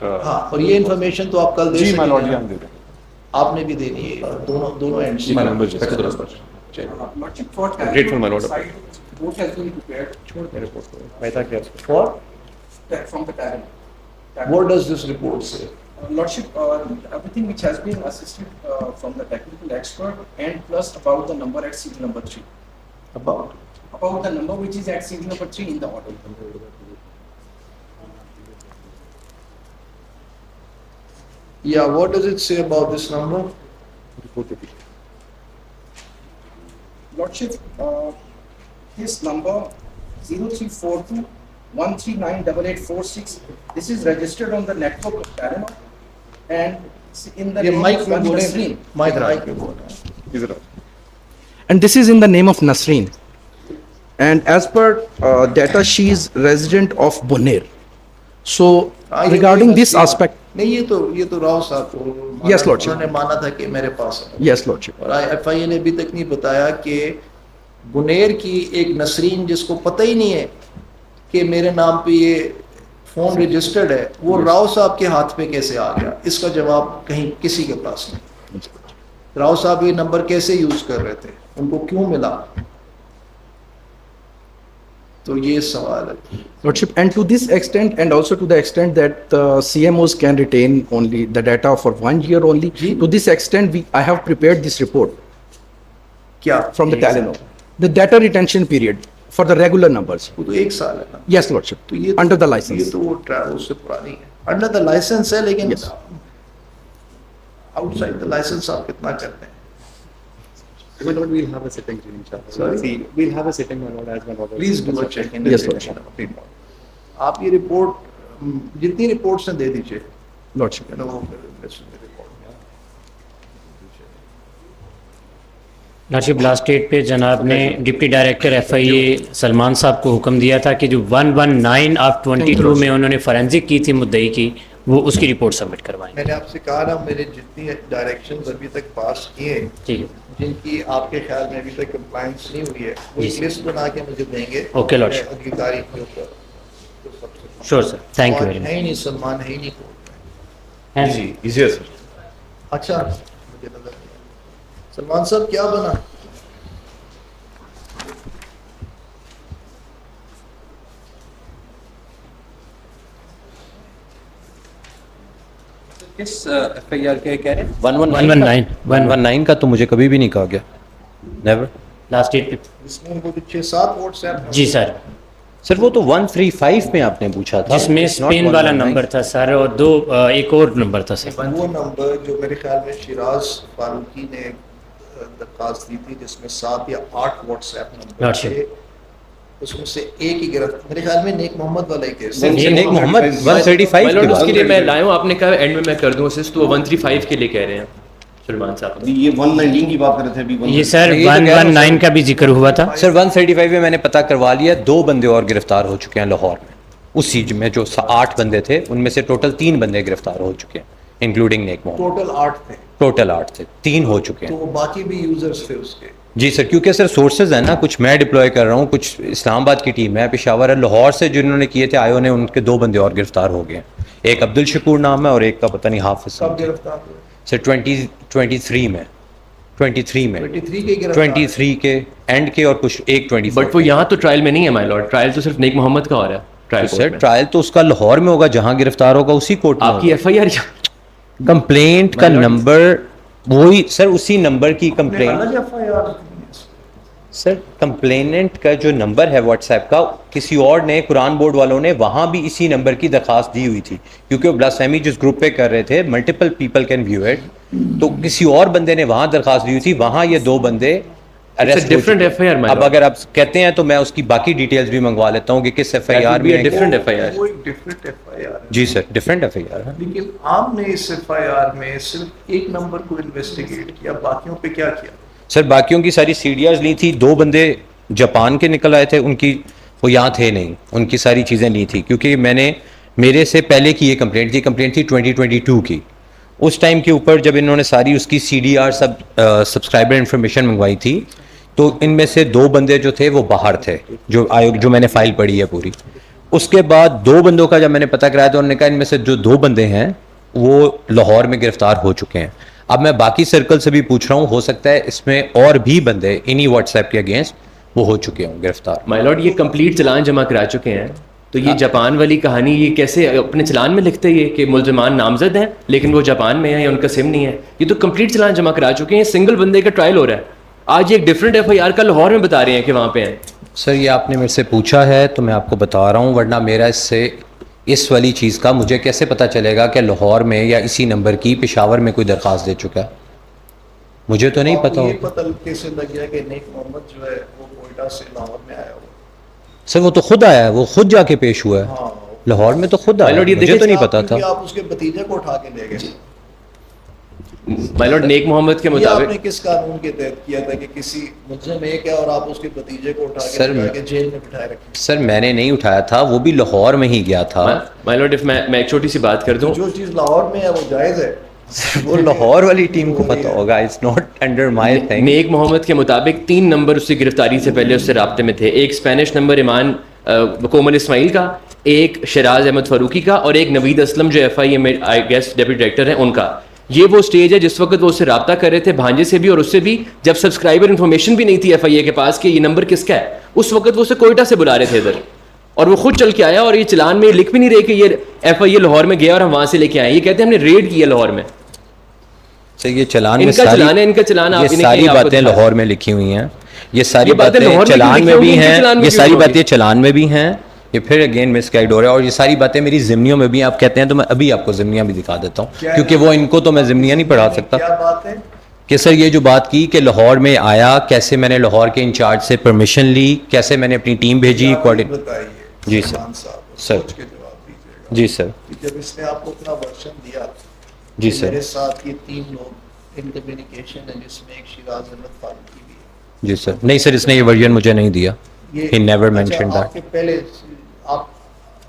ہاں اور یہ انفارمیشن تو آپ کل دے سکیں گے. دے دیں. آپ نے بھی دینی ہے دونوں اینڈ سے. What does this report say? Lordship, everything which has been assisted from the technical expert and plus about the number at serial number 3. About the number which is at serial number 3 in the order. Yeah, what does it say about this number? Lordship, this number 0342 1398846, this is registered on the network of Telenor and in the name of Nasreen. And this is in the name of Nasreen. And as per data, she is resident of Bonaire. So regarding this aspect, نہیں یہ تو راؤ صاحب کو Yes, Lordship. انہوں نے مانا تھا کہ میرے پاس ہے. yes Lordship. اور ایف آئی اے نے ابھی تک نہیں بتایا کہ بنیر کی ایک نسرین جس کو پتہ ہی نہیں ہے کہ میرے نام پہ یہ فون رجسٹرڈ ہے وہ راؤ صاحب کے ہاتھ پہ کیسے آ گیا, اس کا جواب کہیں کسی کے پاس نہیں. راؤ صاحب یہ نمبر کیسے یوز کر رہے تھے, ان کو کیوں ملا, تو یہ سوال ہے. Lordship, and to this extent and also to the extent that CMOs can retain only the data for 1 year only, to this extent I have prepared this report کیا from the Telenor, the data retention period for the regular numbers. وہ تو 1 سال ہے نا. Yes Lordship, تو یہ under the یہ license. تو وہ اس سے پرانی ہے, انڈر دا لائسنس ہے, لیکن آؤٹ سائڈ دا لائسنس آپ کتنا کرتے ہیں. We'll have a sitting, inshallah. Sorry? See, we'll have a sitting on as well. Please do a check. Yes Lordship. آپ یہ رپورٹ جتنی رپورٹس ہیں دے دیجیے. Lordship. لارڈشپ لاسٹ ڈیٹ پہ جناب نے ڈپٹی ڈائریکٹر ایف آئی اے سلمان صاحب کو حکم دیا تھا کہ جو 119/22 میں انہوں نے فورینزک کی تھی مدعی کی, وہ اس کی رپورٹ سبمٹ کروائیں. میں نے آپ سے کہا نا میرے جتنی ڈائریکشنز ابھی تک پاس کیے ٹھیک ہے, جن کی آپ کے خیال میں ابھی تک کمپلائنس نہیں ہوئی ہے وہ ایک لسٹ بنا کے مجھے دیں گے. اوکے لارڈشپ, اگلی تاریخ کے اوپر. شور سر, تھینک یو ویری ہے ہی نہیں سلمان, ہے ہی نہیں کوئی. مچ. اچھا مجھے نظر نہیں. سلمان صاحب کیا بنا؟ کس ایف آئی آر کے کہہ رہے ہیں 119 کا تو مجھے کبھی بھی نہیں کہا گیا, نیور. لاسٹ ڈیٹ پہ اس میں ان کو 6-7 ووٹس ہیں. جی سر, سر وہ تو 135 میں آپ نے پوچھا تھا, جس میں اسپین والا نمبر تھا سر, اور ایک اور نمبر تھا سر. وہ نمبر جو میرے خیال میں شیراز فاروقی نے درخواست دی تھی جس میں 7 یا 8 واٹس ایپ نمبر تھے, اس میں سے ایک ہی گرفت میرے خیال میں نیک محمد والا ہی کیس. نیک محمد 135 اس کے لیے میں لایا ہوں, آپ نے کہا اینڈ میں کر دوں اسسٹ, تو 135 کے لیے کہہ رہے ہیں سلمان صاحب. یہ 119 کی بات کر رہے تھے ابھی. یہ سر 119 کا بھی ذکر ہوا تھا سر. 135 میں میں نے پتہ کروا لیا, 2 بندے اور گرفتار ہو چکے ہیں لاہور میں. اسی میں جو 8 بندے تھے ان میں سے ٹوٹل 3 بندے گرفتار ہو چکے ہیں انکلوڈنگ نیک محمد. ٹوٹل 8 تھے, 3 ہو چکے ہیں. تو وہ باقی بھی یوزرز تھے اس کے. جی سر, کیونکہ سر سورسز ہیں نا, کچھ میں ڈپلوائے کر رہا ہوں, کچھ اسلام آباد کی ٹیم ہے, پشاور ہے, لاہور سے جنہوں نے کیے تھے آئیو نے, ان کے 2 بندے اور گرفتار ہو گئے ہیں. ایک عبد الشکور نام ہے اور ایک کا پتہ نہیں حافظ. کب گرفتار ہوئے سر 23 میں 23 کے اینڈ کے اور کچھ ایک 24. بٹ وہ یہاں تو ٹرائل میں نہیں ہے مائی لارڈ, ٹرائل تو صرف نیک محمد کا ہو رہا ہے. سر ٹرائل تو اس کا لاہور میں ہوگا جہاں گرفتار ہوگا, اسی کورٹ میں. آپ کی ایف آئی آر کمپلینٹ کا نمبر وہی سر, اسی نمبر کی کمپلینٹ. سر کمپلیننٹ کا جو نمبر ہے واٹس ایپ کا, کسی اور نے, قرآن بورڈ والوں نے وہاں بھی اسی نمبر کی درخواست دی ہوئی تھی, کیونکہ وہ بلاسفیمی جس گروپ پہ کر رہے تھے, multiple people can view it, تو کسی اور بندے نے وہاں درخواست دی ہوئی تھی, وہاں یہ 2 بندے اریسٹ ہو چکے ہیں. اب اگر آپ کہتے ہیں تو میں اس کی باقی ڈیٹیلز بھی منگوا لیتا ہوں کہ کس ایف آئی آر میں. Different F I R. جی sir, different F I R ہے. لیکن آپ نے اس ایف آئی آر میں صرف ایک نمبر کو انویسٹیگیٹ کیا, باقیوں پہ کیا کیا؟ سر باقیوں کی ساری سی ڈی آرز لی تھی, 2 بندے جاپان کے نکل آئے تھے, ان کی وہ یہاں تھے نہیں, ان کی ساری چیزیں لی تھی, کیونکہ میں نے میرے سے پہلے کی یہ کمپلینٹ تھی 2022 کی. اس ٹائم کے اوپر جب انہوں نے ساری اس کی C D R subscriber information منگوائی تھی, تو ان میں سے 2 بندے جو تھے وہ باہر تھے, جو میں نے فائل پڑھی ہے پوری. اس کے بعد 2 بندوں کا جب میں نے پتہ کرایا تو انہوں نے کہا ان میں سے جو 2 بندے ہیں وہ لاہور میں گرفتار ہو چکے ہیں. اب میں باقی سرکل سے بھی پوچھ رہا ہوں, ہو سکتا ہے اس میں اور بھی بندے انہی واٹس ایپ کے اگینسٹ وہ ہو چکے ہوں گرفتار. مائی لارڈ یہ کمپلیٹ چلان جمع کرا چکے ہیں, تو یہ جاپان والی کہانی یہ کیسے اپنے چلان میں لکھتے یہ کہ ملزمان نامزد ہیں لیکن وہ جاپان میں ہیں یا ان کا سم نہیں ہے؟ یہ تو کمپلیٹ چلان جمع کرا چکے ہیں, سنگل بندے کا ٹرائل ہو رہا ہے. آج ایک ڈفرینٹ ایف آئی آر کا لاہور میں بتا رہے ہیں کہ وہاں پہ ہیں. سر یہ آپ نے میرے سے پوچھا ہے تو میں آپ کو بتا رہا ہوں, ورنہ میرا اس والی چیز کا مجھے کیسے پتہ چلے گا کہ لاہور میں یا اسی نمبر کی پشاور میں کوئی درخواست دے چکا ہے؟ مجھے تو نہیں پتا. یہ پتہ کیسے لگ گیا کہ نیک محمد جو ہے وہ کوئٹہ سے لاہور میں آیا ہوا؟ سر وہ تو خود آیا ہے, وہ خود جا کے پیش ہوا ہے ہاں لاہور میں, تو خود آیا, مجھے تو نہیں پتا تھا. آپ اس کے بھتیجے کو اٹھا کے لے گئے. مائی لارڈ نیک محمد کے یہ آپ مطابق نے کس قانون کے تحت کیا تھا کہ کسی ملزم ایک ہے اور آپ اس کے بھتیجے کو اٹھا سر کے جیل میں بٹھائے رکھیں؟ سر میں نے نہیں اٹھایا تھا, وہ بھی لاہور میں ہی گیا تھا. مائی لارڈ میں ایک چھوٹی سی بات کر دوں, جو چیز لاہور میں ہے وہ جائز ہے. وہ لاہور والی ٹیم کو پتا ہوگا, it's not under my thing. Nek Muhammad کے مطابق 3 نمبر اس کی گرفتاری سے پہلے اس سے رابطے میں تھے. ایک اسپینش نمبر ایمان کومل اسماعیل کا, ایک شیراز احمد فاروقی کا, اور ایک نوید اسلم جو ایف آئی اے میں آئی گیس ڈیپٹی ڈائریکٹر ہیں ان کا. یہ وہ سٹیج ہے جس وقت وہ اس سے رابطہ کر رہے تھے بھانجے سے بھی اور اس سے بھی, جب سبسکرائبر انفارمیشن بھی نہیں تھی ایف آئی اے کے پاس کہ یہ نمبر کس کا ہے. اس وقت وہ اسے کوئٹہ سے بلا رہے تھے ادھر, اور وہ خود چل کے آیا, اور یہ چلان میں لکھ بھی نہیں رہے کہ یہ ایف آئی اے لاہور میں گیا اور ہم وہاں سے لے کے آئے. یہ کہتے ہیں ہم نے ریڈ کیا لاہور میں. سر یہ چلان ان میں کا چلان ہے, ان کا چلان یہ ساری باتیں لاہور میں لکھی ہوئی ہیں, یہ ساری باتیں چلان میں بھی ہیں, یہ ساری باتیں چلان میں بھی ہیں. یہ پھر اگین مس گائیڈ ہو رہا ہے, اور یہ ساری باتیں میری ضمنیوں میں بھی آپ کہتے ہیں تو میں ابھی آپ کو ضمنیاں بھی دکھا دیتا ہوں, کیونکہ وہ ان کو تو میں ضمنیاں نہیں پڑھا سکتا. کیا بات ہے کہ سر یہ جو بات کی کہ لاہور میں آیا, کیسے میں نے لاہور کے انچارج سے پرمیشن لی, کیسے میں نے اپنی ٹیم بھیجی, بتائیے جی سر. خان صاحب سر. سوچ کے جواب دیجیے گا. جی سر. جب اس نے آپ کو اپنا ورژن دیا جی کہ سر. میرے ساتھ یہ 3 لوگ ان کمیونیکیشن ہے جس میں ایک شیراز احمد فاروقی بھی ہے. جی سر. نہیں سر, اس نے یہ ورژن مجھے نہیں دیا. He never mentioned that. آپ کے پہلے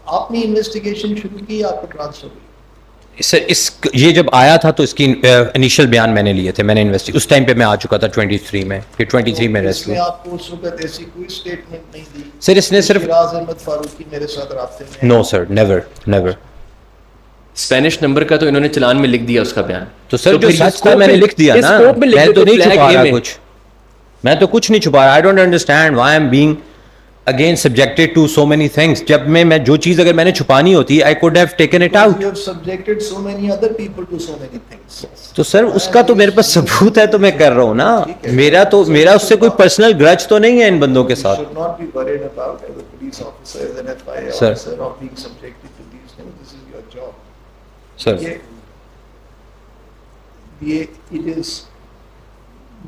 آپ نے انویسٹیگیشن شروع کی, آپ کو ٹرانسفر ہوئی؟ سر یہ جب آیا تھا تو اس کی انیشل بیان میں نے لیے تھے, میں نے اس ٹائم پہ میں آ چکا تھا 23 میں, کہ 23 میں ریسٹ میں ہوا. آپ کو اس وقت ایسی کوئی سٹیٹمنٹ نہیں دی سر اس نے صرف شیراز احمد فاروقی میرے ساتھ رابطے میں؟ نو سر, نیور نیور. اسپینش نمبر کا تو انہوں نے چلان میں لکھ دیا اس کا بیان. تو سر جو سچ تھا میں نے لکھ دیا نا, میں تو نہیں چھپا رہا کچھ, میں تو کچھ نہیں چھپا رہا. I don't understand why am being again subjected to so many things. جب میں جو چیز اگر میں نے چھپانی ہوتی, I could have taken it out. You have subjected so many other people to so many things. تو سر اس کا تو میرے پاس ثبوت ہے تو میں کر رہا ہوں نا. میرا اس سے کوئی پرسنل گرج تو نہیں ہے ان بندوں کے ساتھ. You should not be worried about as a police officer, as an FIA Sir. officer of being subjected to these things. This is your job. Sir It is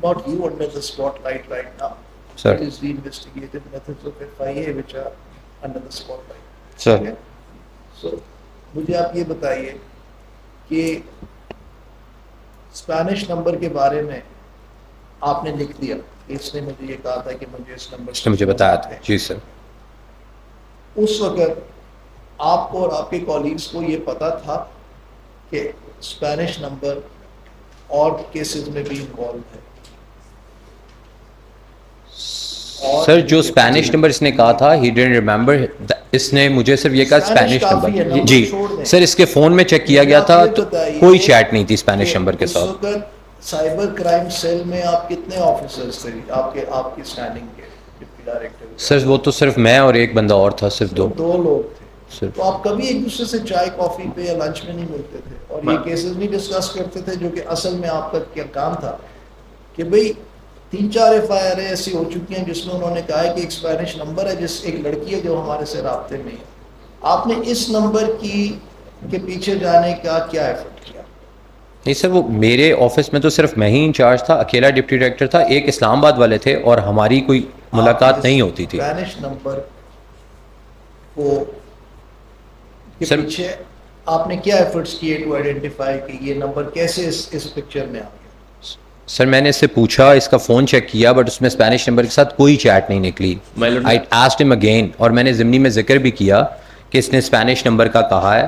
not you under the spotlight right now. Sir. It is the investigative methods of FIA which are under the spotlight. Sir. Okay? So, مجھے آپ یہ بتائیے کہ Spanish number کے بارے میں آپ نے لکھ دیا, اس نے مجھے یہ کہا تھا کہ مجھے اس نمبر اس نے مجھے بتایا تھا. جی سر. اس وقت آپ کو اور آپ کے کولیگز کو یہ پتا تھا کہ اسپینش نمبر اور کیسز میں بھی انوالو ہے؟ سر جو اسپینش نمبر اس نے کہا تھا, ہی ڈڈنٹ ریمبر, اس نے مجھے صرف یہ کہا اسپینش نمبر. جی سر اس کے فون میں چیک کیا گیا تھا تو کوئی چیٹ نہیں تھی اسپینش نمبر کے ساتھ. اس وقت سائبر کرائم سیل میں آپ کتنے آفیسرز تھے آپ کی اسٹینڈنگ کے ڈپٹی ڈائریکٹر؟ سر وہ تو صرف میں اور ایک بندہ اور تھا, صرف 2 لوگ تھے. سر. تو آپ کبھی ایک دوسرے سے چائے کافی پہ یا لنچ میں نہیں ملتے تھے اور یہ کیسز نہیں ڈسکس کرتے تھے, جو کہ اصل میں آپ کا کیا کام تھا کہ بھئی 3-4 FIR ایسی ہو چکی ہیں جس میں انہوں نے کہا ہے کہ ایک اسپینش نمبر ہے, جس ایک لڑکی ہے جو ہمارے سے رابطے میں ہے. آپ نے اس نمبر کے پیچھے جانے کا کیا ایفرٹ کیا؟ نہیں سر, وہ میرے آفس میں تو صرف میں ہی انچارج تھا, اکیلا ڈپٹی ڈائریکٹر تھا, ایک اسلام آباد والے تھے, اور ہماری کوئی ملاقات نہیں ہوتی تھی. اسپینش نمبر کو سر پیچھے آپ نے کیا ایفرٹس کیے ٹو آئیڈینٹیفائی کہ یہ نمبر کیسے اس پکچر میں آ گیا؟ سر میں نے اس سے پوچھا, اس کا فون چیک کیا, بٹ اس میں اسپینش نمبر کے ساتھ کوئی چیٹ نہیں نکلی. آئی آسکڈ ہم اگین, اور میں نے ضمنی میں ذکر بھی کیا کہ اس نے اسپینش نمبر کا کہا ہے.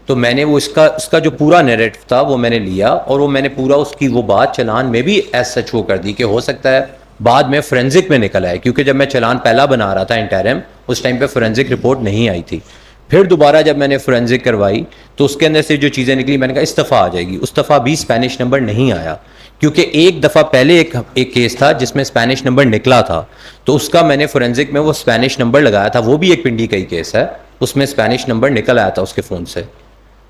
تو میں نے وہ اس کا جو پورا نیریٹو تھا وہ میں نے لیا, اور وہ میں نے پورا اس کی وہ بات چلان میں بھی ایز سچ وہ کر دی کہ ہو سکتا ہے بعد میں فورینزک میں نکل آئے, کیونکہ جب میں چلان پہلا بنا رہا تھا انٹرم اس ٹائم پہ فورینزک رپورٹ نہیں آئی تھی. پھر دوبارہ جب میں نے فورینزک کروائی تو اس کے اندر سے جو چیزیں نکلی میں نے کہا اس دفعہ آ جائے گی. اس دفعہ بھی اسپینش نمبر نہیں آیا کیونکہ ایک دفعہ پہلے ایک کیس تھا جس میں اسپینش نمبر نکلا تھا, تو اس کا میں نے فورینزک میں وہ اسپینش نمبر لگایا تھا. وہ بھی ایک پنڈی کا ہی کیس ہے, اس میں اسپینش نمبر نکل آیا تھا اس کے فون سے,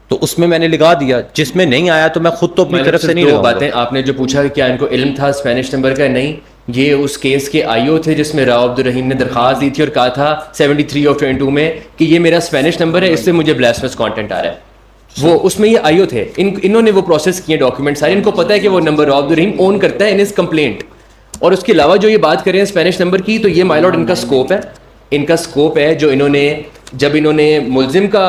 تو اس میں میں نے لگا دیا. جس میں نہیں آیا تو میں خود تو اپنی طرف سے نہیں دو لگاؤں گا. باتیں آپ نے جو پوچھا کہ کیا ان کو علم تھا اسپینش نمبر کا, نہیں, یہ اس کیس کے آئیو تھے جس میں راؤ عبدالرحیم نے درخواست دی تھی اور کہا تھا 73/22 میں کہ یہ میرا اسپینش نمبر ہے, اس سے مجھے بلاسفیمس کانٹینٹ آ رہا ہے. وہ اس میں یہ آئیو تھے, انہوں نے وہ پروسیس کیے ڈاکیومنٹ سارے, ان کو پتہ ہے کہ وہ نمبر راؤ عبدالرحیم اون کرتا ہے ان ہز کمپلینٹ. اور اس کے علاوہ جو یہ بات کریں اسپینش نمبر کی, تو یہ مائی لاڈ ان کا اسکوپ ہے, ان کا اسکوپ ہے جو انہوں نے جب انہوں نے ملزم کا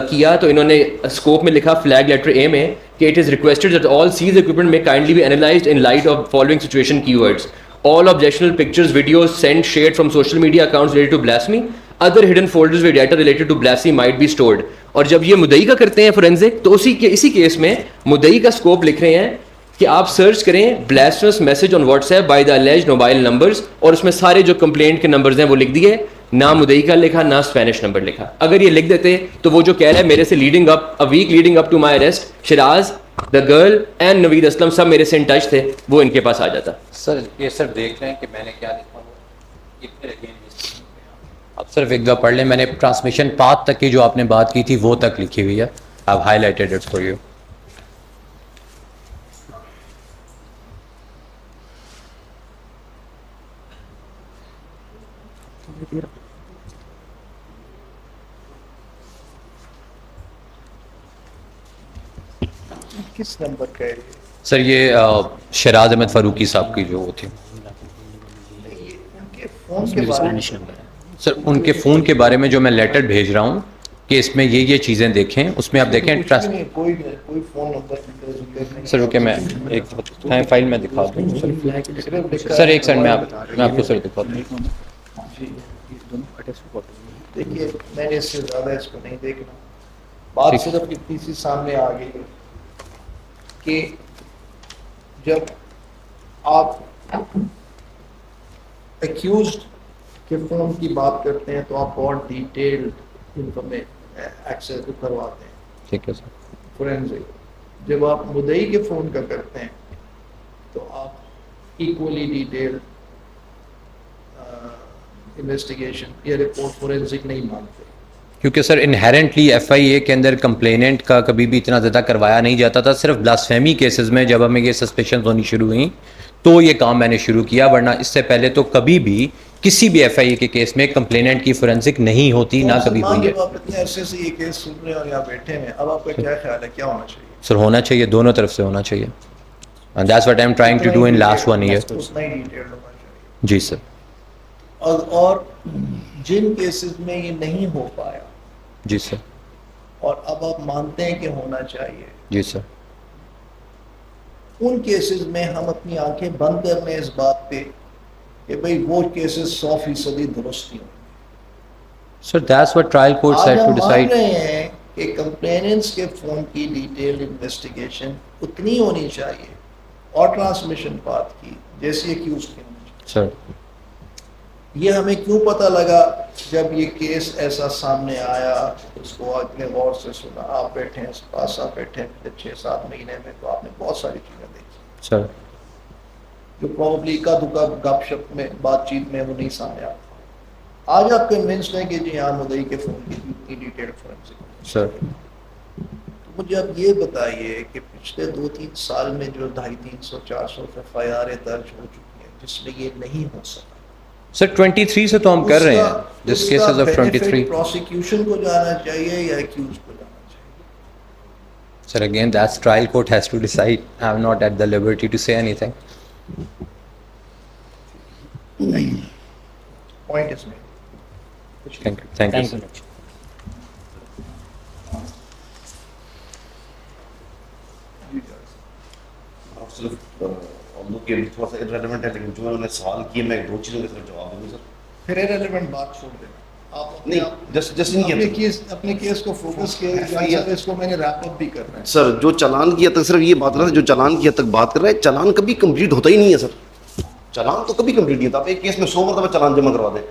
کیا تو انہوں نے اسکوپ میں لکھا فلیگ لیٹر اے میں کہ it is requested that all seized equipment میں kindly be analysed in light of following situation کی words. All objectionable pictures, videos sent, shared from social media accounts related to blasphemy, other hidden folders with data related to blasphemy might be stored. اور جب یہ مدعی کا کرتے ہیں forensic تو اسی کیس میں مدعی کا اسکوپ لکھ رہے ہیں کہ آپ سرچ کریں blasphemous message on WhatsApp by the alleged mobile numbers, اور اس میں سارے جو کمپلینٹ کے نمبرز ہیں وہ لکھ دیے, نہ مدعی کا لکھا نہ اسپینش نمبر لکھا. اگر یہ لکھ دیتے تو وہ جو کہہ رہا ہے میرے سے leading up a week leading up to my arrest, Shiraz, the girl and نوید اسلم سب میرے سے ان ٹچ تھے, وہ ان کے پاس آ جاتا. سر یہ سر دیکھ لیں کہ میں نے کیا لکھا ہوا, اب صرف ایک دفعہ پڑھ لیں. میں نے ٹرانسمیشن پاتھ تک کی جو آپ نے بات کی تھی وہ تک لکھی ہوئی ہے. I've highlighted it for you. کس نمبر کا ہے سر یہ شراز احمد فاروقی صاحب کی جو وہ تھی ان کے فون کے بارے میں؟ سر ان کے فون کے بارے میں جو میں لیٹر بھیج رہا ہوں کہ اس میں یہ چیزیں دیکھیں, اس میں آپ دیکھیں کوئی فون نمبر سر اوکے میں ایک فائل میں دکھا دوں سر, ایک سیکنڈ میں آپ کو سر دکھا دوں. دیکھیے میں نے اس سے زیادہ اس کو نہیں دیکھنا, بات صرف اتنی سی سامنے آ گئی ہے کہ جب آپ ایکیوزڈ کے فون کی بات کرتے ہیں تو آپ بہت ڈیٹیلڈ ایکسیس کرواتے ہیں, ٹھیک ہے سر. فورینزک جب آپ مدعی کے فون کا کرتے ہیں تو آپ ایکولی ڈیٹیلڈ انویسٹیگیشن یا رپورٹ فورینزک نہیں مانگتے, کیونکہ سر انہیرنٹلی ایف آئی اے کے اندر کمپلیننٹ کا کبھی بھی اتنا زیادہ کروایا نہیں جاتا تھا. صرف بلاسفیمی کیسز میں جب ہمیں یہ سسپیشنز ہونی شروع ہوئیں تو یہ کام میں نے شروع کیا, ورنہ اس سے پہلے تو کبھی بھی کسی بھی ایف آئی اے کے کیس میں کمپلیننٹ کی فورینزک نہیں ہوتی, نہ کبھی ہوئی ہے. جب آپ اتنے عرصے سے یہ کیس سن رہے ہیں اور یہاں بیٹھے ہیں, اب آپ کا کیا خیال ہے کیا ہونا چاہیے؟ سر ہونا چاہیے, دونوں طرف سے ہونا چاہیے. And that's what I'm trying to do in last 1 year. اتنا ہی ڈیٹیلڈ ہونا چاہیے. جی سر. اور جن کیسز میں یہ نہیں ہو پایا جی سر. اور اب آپ مانتے ہیں کہ ہونا چاہیے, جی سر. ان کیسز میں ہم اپنی آنکھیں بند کر لیں اس بات پہ کہ بھئی وہ کیسز 100% درست ہی ہوں. سر that's what trial courts آج had to ہم مان decide. رہے ہیں کہ کمپلیننٹس کے فون کی ڈیٹیل انویسٹیگیشن اتنی ہونی چاہیے اور ٹرانسمیشن پاتھ کی جیسی ایکیوز کی ہونی چاہیے. سر یہ ہمیں کیوں پتہ لگا جب یہ کیس ایسا سامنے آیا, اس کو اتنے غور سے سنا, آپ بیٹھے ہیں اس پاس, آپ بیٹھے ہیں 6-7 مہینے میں, تو آپ نے بہت ساری چیزیں دیکھی سر. جو پروبلی کا دکا گپ شپ میں بات چیت میں وہ نہیں سامنے آتا. آج آپ کنونسڈ ہیں کہ جی ہاں مدعی کے فون کی اتنی ڈیٹیل فورینسک. سر مجھے اب یہ بتائیے کہ پچھلے 2-3 سال میں جو 250-300-400 FIR درج ہو چکی ہیں جس میں یہ نہیں ہو سکا, سر 23 سے تو ہم کر رہے ہیں. دس کیسز آف 23. پروسیکیوشن کو جانا چاہیے یا ایکیوز کو جانا چاہیے؟ Sir, again, that's trial court has to decide. I'm not at the liberty to say anything. Point is made. Thank you. Thank you, sir. آپ صرف اردو کے تھوڑا سا irrelevant ہے, لیکن جو انہوں نے سوال کیے میں 2 چیزوں کے صرف جواب دوں گا سر. پھر irrelevant بات چھوڑ دینا. آپ نہیں جسٹ اپنے کیس کو فوکس کیے, اس کو میں نے ریپ اپ بھی کرنا ہے. سر جو چالان کی حد تک صرف یہ بات کر رہا ہے, جو چالان کی حد تک بات کر رہا ہے, چالان کبھی کمپلیٹ ہوتا ہی نہیں ہے سر. چالان تو کبھی کمپلیٹ نہیں ہوتا. آپ ایک کیس میں 100 مرتبہ چالان جمع کروا دیں,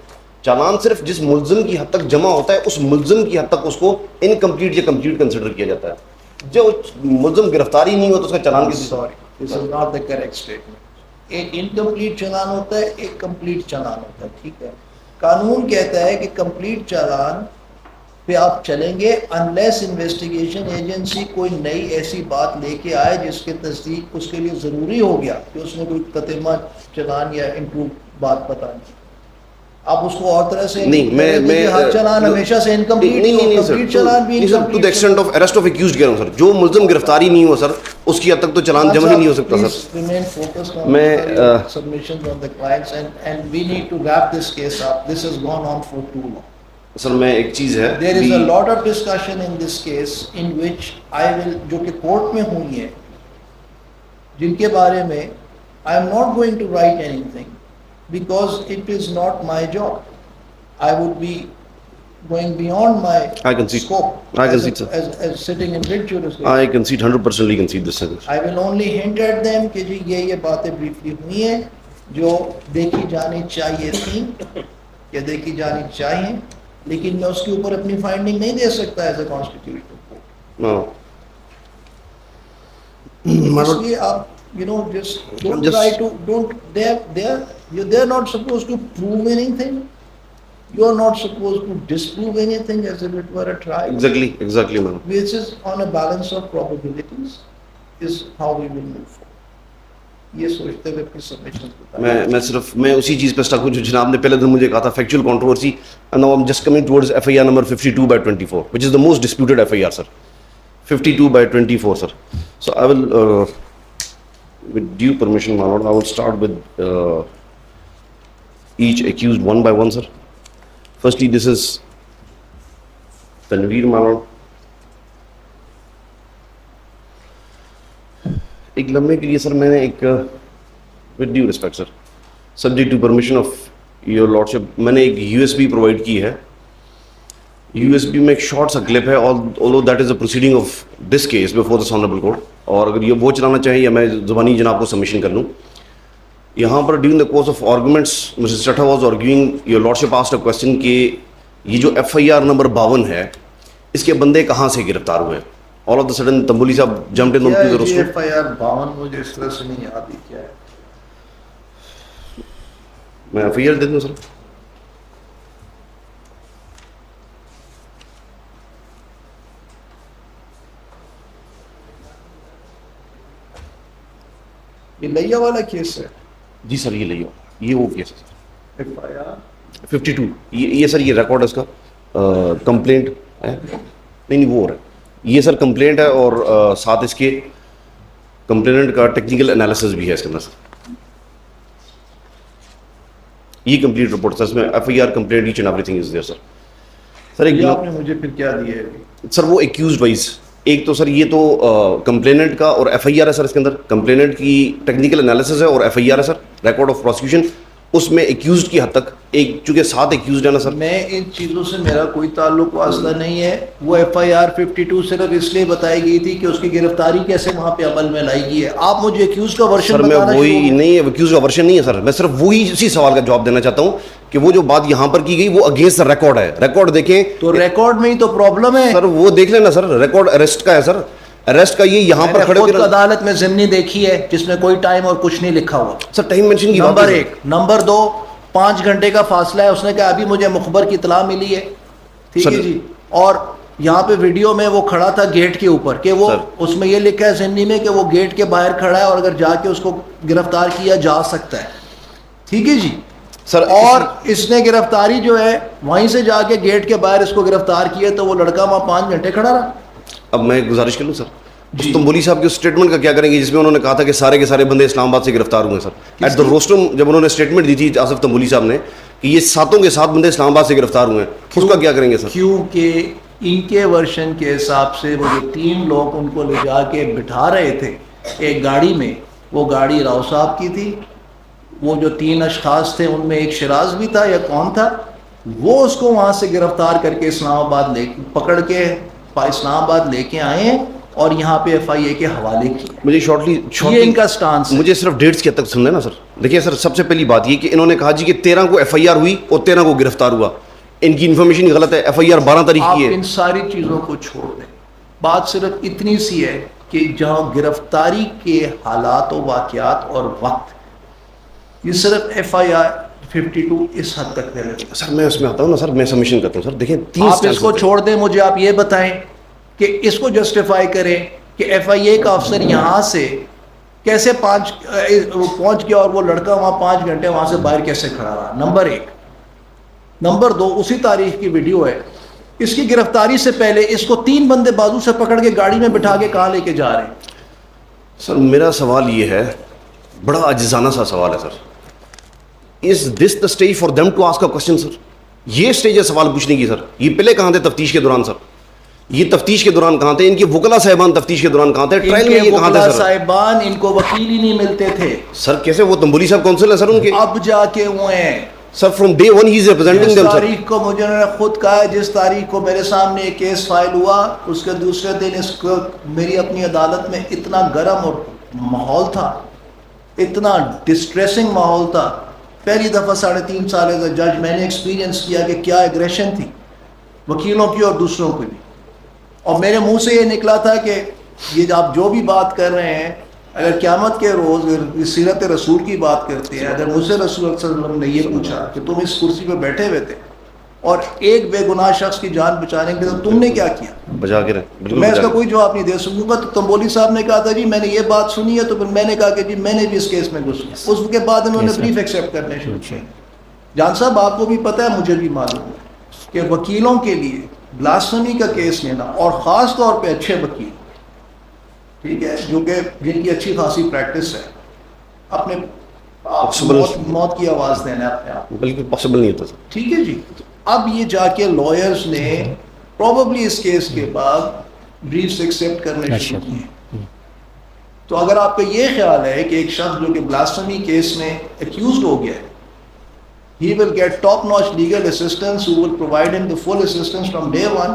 چالان صرف جس ملزم کی حد تک جمع ہوتا ہے اس ملزم کی حد تک اس کو انکمپلیٹ یا کمپلیٹ کنسیڈر کیا جاتا ہے. جو ملزم گرفتاری نہیں ہوا تو اس کا چالان کسی sorry this is not the correct statement. ایک انکمپلیٹ چالان ہوتا ہے, ایک کمپلیٹ چالان ہوتا ہے. ٹھیک ہے, قانون کہتا ہے کہ کمپلیٹ چالان پہ آپ چلیں گے انلیس انویسٹیگیشن ایجنسی کوئی نئی ایسی بات لے کے آئے جس کے تصدیق اس کے لیے ضروری ہو گیا کہ اس میں کوئی تتمہ چالان یا امپروو بات بتائیں. آپ اس کو اور طرح سے نہیں میں ہر چالان ہمیشہ سے انکمپلیٹ نہیں sir to the extent of arrest of accused کہہ رہا ہوں سر. جو ملزم گرفتاری نہیں ہوا سر اس کی حد تک تو چالان جمع ہی نہیں ہو سکتا سر. میں submissions on the clients and we need to wrap this case up. This has gone on for too long. سر میں ایک چیز ہے, There is a lot of discussion in this case in which I will جو کہ court میں ہوئی ہیں جن کے بارے میں I am not going to write anything because it is not my job. I would be going beyond my I concede. scope I concede, sir. as sitting in big jurisdiction. I concede 100% concede this sir. I will only hint at them کہ جی یہ باتیں briefly ہوئی ہیں جو دیکھی جانی چاہیے تھیں یا دیکھی جانی چاہیے, لیکن میں اس کے اوپر اپنی فائنڈنگ نہیں دے سکتا ایز اے کانسٹیٹیوشن. No. اس لیے آپ just don't try to they're not supposed to prove anything. You're not supposed to disprove anything as if it were a trial. Exactly man. Which is on a balance of probabilities is how we will move forward. یہ سوچتے ہوئے اپنی submission میں صرف میں اسی چیز پہ اسٹک ہوں جو جناب نے پہلے دن مجھے کہا تھا factual controversy. And now I am just coming towards FIR number 52/24 which is the most disputed FIR sir. 52/24 sir. So I will with due permission my lord I will start with each accused one by one sir. Firstly this is Tanveer my lord. ایک لمحے کے لیے سر میں نے ایک with due respect sir subject to permission of your lordship میں نے ایک USB پرووائڈ کی ہے. USB میں ایک شارٹ سا کلپ ہے although that is a proceeding of this case before this honorable court, اور اگر یہ وہ چلانا چاہیں یا میں زبانی جناب کو سبمیشن کر لوں. یہاں پر during the course of arguments mister Chattha was arguing your lordship asked a question کہ یہ جو FIR نمبر 52 ہے اس کے بندے کہاں سے گرفتار ہوئے. All of the sudden تمبولی صاحب jumped in onto the roster. FIR 52 مجھے اس طرح سے نہیں یاد ہی کیا ہے. میں FIR دے دوں سر. یہ لیا والا کیس ہے. جی سر یہ لئیو یہ وہ کیس ہے سر. FIR 52 یہ سر یہ ریکارڈ ہے اس کا کمپلینٹ ہے نہیں وہ ہو رہا ہے یہ سر کمپلینٹ ہے اور ساتھ اس کے کمپلیننٹ کا ٹیکنیکل انالیسس بھی ہے اس کے اندر سر. یہ کمپلیٹ رپورٹ سر اس میں FIR complaint each and everything is there sir. Sir ایک آپ نے مجھے پھر کیا دیا ہے سر وہ ایکیوزڈ وائز ایک تو سر یہ تو کمپلیننٹ کا اور FIR ہے سر اس کے اندر کمپلیننٹ کی ٹیکنیکل انالیسس ہے اور FIR ہے سر ریکارڈ آف پروسیکیوشن اس میں ایکیوزڈ کی حد تک ایک چونکہ 7 ایکیوزڈ ہے نا سر. میں ان چیزوں سے میرا کوئی تعلق واسطہ نہیں ہے. وہ FIR 52 صرف اس لیے بتائی گئی تھی کہ اس کی گرفتاری کیسے وہاں پہ عمل میں لائی گئی ہے. آپ مجھے ایکیوز کا ورژن سر میں وہی نہیں ہے ایکیوز کا ورژن نہیں ہے سر. میں صرف وہی اسی سوال کا جواب دینا چاہتا ہوں کہ وہ جو بات یہاں پر کی گئی وہ اگینسٹ ریکارڈ ہے. ریکارڈ دیکھیں تو ریکارڈ میں ہی تو پرابلم ہے سر. وہ دیکھ لینا سر ریکارڈ اریسٹ کا ہے سر. اریسٹ کا یہ یہاں پر کھڑے خود عدالت میں ضمنی دیکھی ہے جس میں کوئی ٹائم اور کچھ نہیں لکھا ہوا سر. ٹائم مینشن کی نمبر 1. نمبر 2 5 گھنٹے کا فاصلہ ہے. اس نے کہا ابھی مجھے مخبر کی اطلاع ملی ہے. ٹھیک ہے جی. اور یہاں پہ ویڈیو میں وہ کھڑا تھا گیٹ کے اوپر کہ وہ اس میں یہ لکھا ہے ضمنی میں کہ وہ گیٹ کے باہر کھڑا ہے اور اگر جا کے اس کو گرفتار کیا جا سکتا ہے. ٹھیک ہے جی سر. اور اس نے گرفتاری جو ہے وہیں سے جا کے گیٹ کے باہر اس کو گرفتار کیا تو وہ لڑکا وہاں 5 گھنٹے کھڑا رہا. اب میں گزارش کر لوں سر تمبولی صاحب کے اسٹیٹمنٹ کا کیا کریں گے جس میں انہوں نے کہا تھا کہ سارے کے سارے بندے اسلام آباد سے گرفتار ہوئے ہیں سر. ایٹ دا روسٹم جب انہوں نے اسٹیٹمنٹ دی تھی آصف تمبولی صاحب نے کہ یہ 7 کے 7 بندے اسلام آباد سے گرفتار ہوئے ہیں, اس کا کیا کریں گے سر؟ کیونکہ ان کے ورشن کے حساب سے وہ جو 3 لوگ ان کو لے جا کے بٹھا رہے تھے ایک گاڑی میں, وہ گاڑی راؤ صاحب کی تھی. وہ جو 3 اشخاص تھے ان میں ایک شراز بھی تھا یا کون تھا, وہ اس کو وہاں سے گرفتار کر کے اسلام آباد پکڑ کے اسلام آباد لے کے آئے ہیں اور یہاں پہ FIA کے حوالے کی. مجھے شارٹلی یہ ان کا سٹانس ہے. مجھے صرف ڈیٹس کی حد تک سننا ہے نا سر. دیکھیے سر, سب سے پہلی بات یہ کہ انہوں نے کہا جی کہ 13 کو FIR ہوئی اور 13 کو گرفتار ہوا. ان کی انفارمیشن غلط ہے. FIR 12 تاریخ آپ کی ہے. ان ساری چیزوں کو چھوڑ دیں, بات صرف اتنی سی ہے کہ جہاں گرفتاری کے حالات و واقعات اور وقت, یہ صرف FIR 52 اس حد تک ہے. سر میں اس میں آتا ہوں نا سر, میں سبمیشن کرتا ہوں سر. دیکھیں 3 آپ اس کو چھوڑ دیں, مجھے آپ یہ بتائیں کہ اس کو جسٹیفائی کریں کہ FIA کا افسر یہاں سے کیسے پہنچ گیا اور وہ لڑکا وہاں 5 گھنٹے وہاں سے باہر کیسے کھڑا رہا. نمبر 1. نمبر 2, اسی تاریخ کی ویڈیو ہے, اس کی گرفتاری سے پہلے اس کو 3 بندے بازو سے پکڑ کے گاڑی میں بٹھا کے کہاں لے کے جا رہے ہیں. سر میرا سوال یہ ہے, بڑا عاجزانہ سا سوال ہے سر. Is this the stage for them to ask a question sir? یہ سٹیج ہے سوال پوچھنے کی سر. یہ پہلے کہاں تھے تفتیش کے دوران سر؟ یہ تفتیش کے دوران کہاں تھے؟ ان کے وکلا صاحبان تفتیش کے دوران کہاں تھے؟ ٹرائل میں یہ کہاں تھے سر؟ صاحبان ان کو وکیل ہی نہیں ملتے تھے سر. کیسے؟ وہ تنبولی صاحب کونسل ہے سر ان کے, اب جا کے ہوئے ہیں sir. From day one he is representing جس دیم سر. تاریخ کو مجھے انہوں نے خود کہا ہے, جس تاریخ کو میرے سامنے ایک کیس فائل ہوا, اس کے دوسرے دن اس کو میری اپنی عدالت میں اتنا گرم اور ماحول تھا, اتنا ڈسٹریسنگ ماحول تھا. پہلی دفعہ 3.5 سال ایز اے جج میں نے ایکسپیرینس کیا کہ کیا ایگریشن تھی وکیلوں کی اور دوسروں کی بھی. اور میرے منہ سے یہ نکلا تھا کہ یہ آپ جو بھی بات کر رہے ہیں, اگر قیامت کے روز سیرت رسول کی بات کرتے ہیں, اگر مجھ سے رسول اللہ صلی اللہ علیہ وسلم نے یہ پوچھا کہ تم اس کرسی پہ بیٹھے ہوئے تھے اور ایک بے گناہ شخص کی جان بچانے کے لیے تو تم نے کیا کیا, بجا کے رہے, بالکل میں اس بجا کا کے. کوئی جواب نہیں دے سکوں گا. تو تنبولی صاحب نے کہا تھا جی میں نے یہ بات سنی ہے, تو پھر میں نے کہا کہ جی میں نے بھی اس کیس میں گھسنا. اس کے بعد انہوں نے بریف ایکسیپٹ کرنے شروع کیے. جان صاحب آپ کو بھی پتہ ہے, مجھے بھی معلوم ہے کہ وکیلوں کے لیے بلاسفیمی کا کیس لینا, اور خاص طور پہ اچھے وکیل, ٹھیک ہے, جو کہ جن کی اچھی خاصی پریکٹس ہے, اپنے موت کی آواز دینا اپنے آپ, بالکل پاسبل نہیں ہوتا سر. ٹھیک ہے جی. اب یہ جا کے لائرز نے پروبیبلی اس کیس کے بعد بریفس ایکسیپٹ کرنے شروع کیے. تو اگر آپ کا یہ خیال ہے کہ ایک شخص جو کہ بلاسفیمی کیس میں ایکیوزڈ ہو گیا ہے, he will get top notch legal assistance who will provide him the full assistance from day one,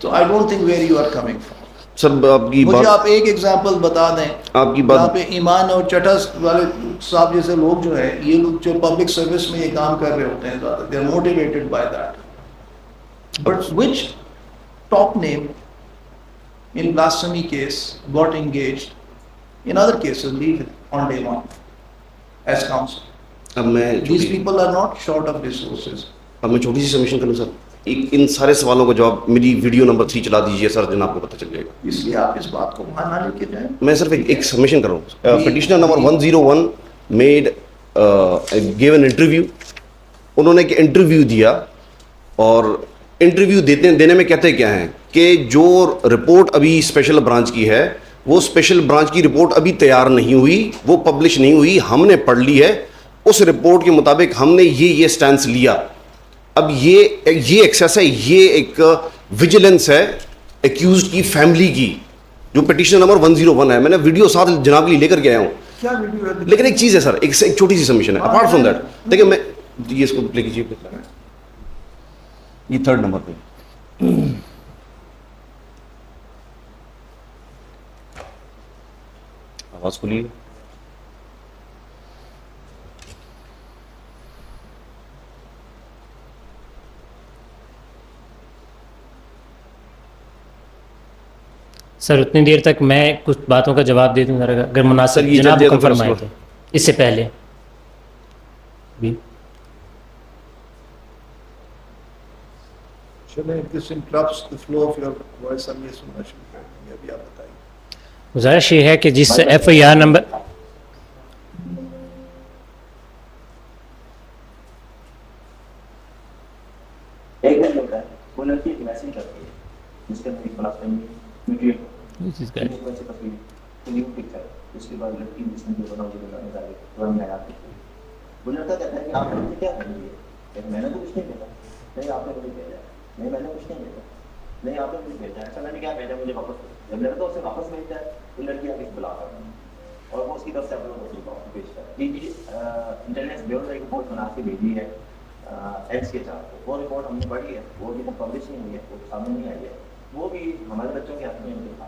so I don't think where you are coming from. سر آپ کی مجھے بات, آپ ایک ایگزامپل بتا دیں. آپ کی یہاں بات, پہ ایمان اور چٹا والے صاحب جیسے لوگ جو ہیں, یہ لوگ جو پبلک سروس میں یہ کام کر رہے ہوتے ہیں زیادہ, they are motivated by that. But which top name in blasphemy case got engaged in other cases leave on day one as counsel? اب میں These people are not short of resources. اب میں چھوٹی سی سبمیشن کروں سر. ان سارے سوالوں کا جواب میری ویڈیو نمبر 3 چلا دیجیے سر, جناب کو پتہ چل جائے گا. اس لیے آپ اس بات کو وہاں نہ لے کے جائیں. میں صرف ایک سبمیشن کر رہا ہوں. Petitioner number 101 made give an interview. انہوں نے ایک انٹرویو دیا, اور انٹرویو دینے میں کہتے کیا ہیں کہ جو رپورٹ ابھی اسپیشل برانچ کی ہے, وہ اسپیشل برانچ کی رپورٹ ابھی تیار نہیں ہوئی, وہ پبلش نہیں ہوئی, ہم نے پڑھ لی ہے. اس رپورٹ کے مطابق ہم نے یہ سٹینس لیا. اب یہ ایکسیس ہے, یہ ایک ویجیلنس ہے ایکیوزڈ کی فیملی کی, جو پٹیشن نمبر 101 ہے. میں نے ویڈیو ساتھ جناب کے لیے لے کر گیا ہوں. کیا ویڈیو ہے؟ لیکن ایک چیز ہے سر, ایک چھوٹی سی سبمیشن ہے اپارٹ فرام دیٹ. دیکھیں میں یہ اس کو لے کیجیے, یہ 3rd نمبر پہ آواز کھولیے. سر اتنی دیر تک میں کچھ باتوں کا جواب دے دوں ذرا, اگر سر مناسب یہ جناب جلدی حکم اگر فرمائے تھے اس سے پہلے بھی. چلیں, this interrupts the flow of your voice. ہم یہ سننا شروع کر دیں گے. ابھی آپ بتائیے. گزارش یہ ہے کہ جس FIR نمبر ایک گھنٹے کا ہے, وہ لڑکی ایک میسج کرتی ہے جس کے اندر ایک بلاسفیمی اس کے بعد لڑکی جس نے جو بنا مجھے بتانے کا وہ لڑکا کہتا ہے کہ آپ نے مجھے کیا کر دیا, میں نے تو کچھ نہیں بھیجا. نہیں آپ نے مجھے بھیجا, نہیں میں نے کچھ نہیں بھیجا, نہیں آپ نے مجھے بھیجا. اچھا میں نے کیا بھیجا, مجھے واپس. جب لڑکا اسے واپس بھیجتا ہے تو لڑکی آگے بلا کر اور وہ اس کی طرف سے اپنا وصول بھیجتا ہے. انٹیلیجنس بیورو نے ایک رپورٹ بنا کے بھیجی ہے ایکس کے چارج کو. وہ رپورٹ ہم نے پڑھی ہے, وہ ابھی تک پبلش نہیں ہوئی ہے, وہ سامنے نہیں آئی ہے. وہ بھی ہمارے بچوں کے ہاتھ میں تھا.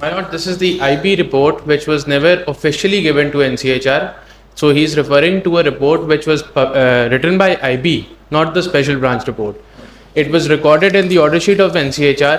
My lord, this is the IB report which was never officially given to NCHR. So he's referring to a report which was written by IB, not the special branch report. It was recorded in the order sheet of NCHR.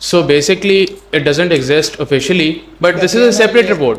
So basically it doesn't exist officially, but this is a separate report.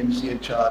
NCHR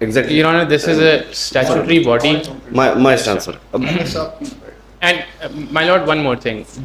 Exactly. Your Honor, this is a statutory body. My stance sir. And my lord, one more thing.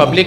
public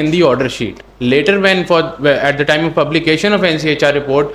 in the order sheet. Later when at the time of publication of NCHR report,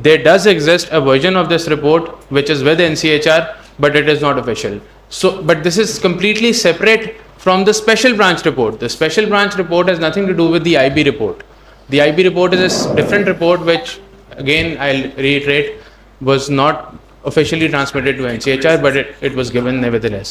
There does exist a version of this report which is with NCHR, but it is not official. So, but this is completely separate from the special branch report. The special branch report has nothing to do with the IB report. The IB report is a different report which, again, I'll reiterate, was not officially transmitted to NCHR, but it was given nevertheless.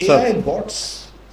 Sir. AI bots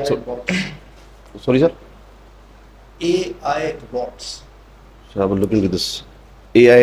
AI bots. Sorry sir. AI bots. So I will look into this. AI.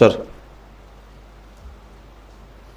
Sir.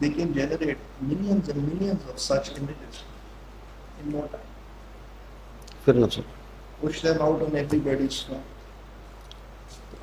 they can generate millions and millions of such images in no time. Fair enough sir. Push them out on everybody's phone.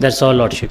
That's all, Lordship.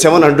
700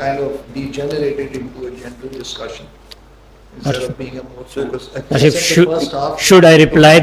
kind of degenerated into a general discussion instead of being a more focused. Lordship, The first half- should I reply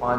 5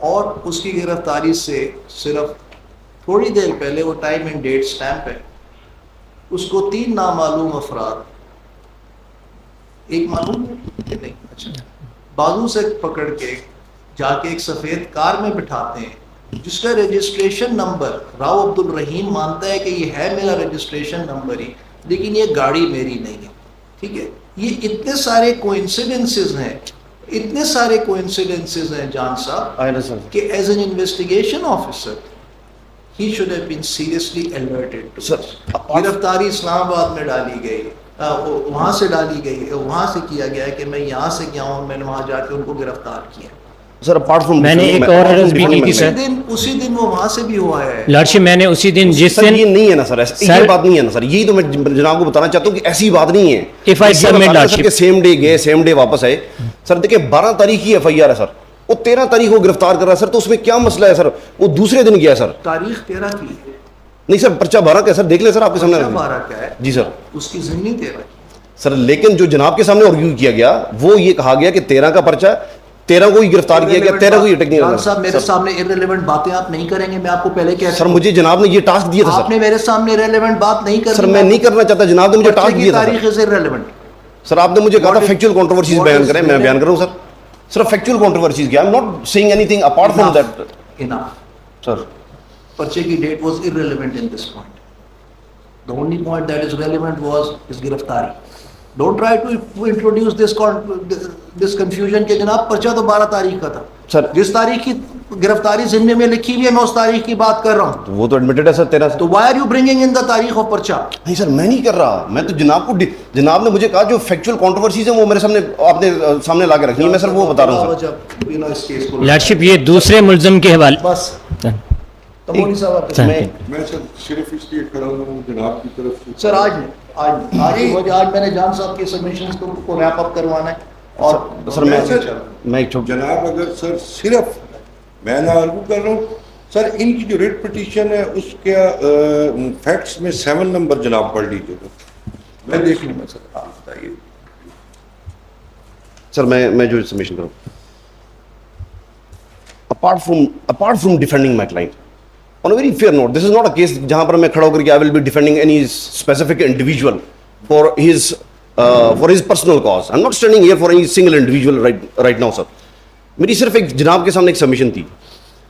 اور اس کی گرفتاری سے صرف تھوڑی دیر پہلے، وہ time and date stamp ہے، اس کو 3 نامعلوم افراد، ایک معلوم ہے نہیں، اچھا، بازو سے پکڑ کے جا کے ایک سفید کار میں بٹھاتے ہیں جس کا رجسٹریشن نمبر راؤ عبد الرحیم مانتا ہے کہ یہ ہے میرا رجسٹریشن نمبر ہی، لیکن یہ گاڑی میری نہیں ہے. ٹھیک ہے، یہ اتنے سارے کوئنسیڈنسز ہیں، اتنے سارے کوئنسیڈنسز ہیں جان صاحب، کہ as an investigation officer he should have been seriously alerted. گرفتاری اسلام آباد میں ڈالی گئی، وہاں سے ڈالی گئی، وہاں سے کیا گیا ہے کہ میں یہاں سے گیا ہوں، میں نے وہاں جا کے ان کو گرفتار کیا. سر اپارٹ فرام میں نے ایک اور عرض بھی کی تھی سر، اسی دن وہ وہاں سے بھی ہوا ہے. لارڈشپ میں نے اسی دن جس سر دن یہ نہیں ہے نا سر، یہ بات نہیں ہے نا سر، یہی تو میں جناب کو بتانا چاہتا ہوں کہ ایسی بات نہیں ہے. If I submit lordship. Same day گئے، سیم ڈے واپس آئے. سر دیکھیں 12 تاریخ کی FIR ہے سر، وہ 13 تاریخ کو گرفتار کر رہا ہے سر، تو اس میں کیا مسئلہ ہے سر؟ وہ دوسرے دن گیا سر. تاریخ 13 کی ہے نہیں سر، پرچہ 12 کا ہے سر، دیکھ لیں سر آپ کے سامنے. 12 کا ہے جی سر. اس کی ضمنی 13 سر لیکن جو جناب کے سامنے ریویو کیا گیا وہ یہ کہا گیا کہ 13 کا پرچہ، 13 کو ہی گرفتار کیا گیا، 13 کو ہی اٹیک نہیں جان کرنا. صاحب میرے سامنے irrelevant باتیں آپ نہیں کریں گے، میں آپ کو پہلے کہہ سر مجھے جناب نے یہ ٹاسک دیا تھا آپ سر. نے میرے سامنے irrelevant بات نہیں کرنی. سر میں نہیں کرنا چاہتا، جناب نے مجھے ٹاسک دیا تھا تاریخ از irrelevant. سر. آپ نے مجھے کہا تھا فیکچوئل کنٹروورسیز بیان کریں، میں بیان کروں سر. سر فیکچوئل کنٹروورسیز کیا؟ I am not seeing anything apart from that. Enough. Sir پرچے کی date was irrelevant in this point. The only point that is relevant was his گرفتاری. Don't try to introduce this confusion کہ جناب پرچہ تو 12 تاریخ کا تھا. سر جس تاریخ کی گرفتاری ضمن میں لکھی ہوئی ہے میں اس تاریخ کی بات کر رہا ہوں. وہ تو ایڈمیٹڈ ہے سر 13 سے. تو why are you bringing in the تاریخ of پرچہ؟ نہیں سر میں نہیں کر رہا، میں تو جناب کو جناب نے مجھے کہا جو فیکچوئل کنٹروورسیز ہیں وہ میرے سامنے آپ نے سامنے لا کے رکھی ہیں، میں سر وہ بتا رہا ہوں سر. لارڈشپ یہ دوسرے ملزم کے حوالے بس تمونی صاحب میں سر صرف اس لیے کھڑا ہوں جناب کی طرف سے. سر آج میں نے جان صاحب کے سبمیشنز کو ریپ اپ کروانا ہے. اور سر میں ایک جناب اگر سر صرف میں نہ آرگو کر رہا ہوں سر، ان کی جو ریٹ پٹیشن ہے اس کے فیکٹس میں 7 نمبر جناب پڑھ لیجیے گا، میں دیکھ لوں گا سر. آپ بتائیے سر میں جو سبمیشن کروں apart from defending my client on a very fair note, this is not a case جہاں پر میں کھڑا ہو کر کے I will be defending any specific individual for his personal cause. I'm not standing here for any single individual right now sir. میری صرف ایک جناب کے سامنے ایک سبمیشن تھی.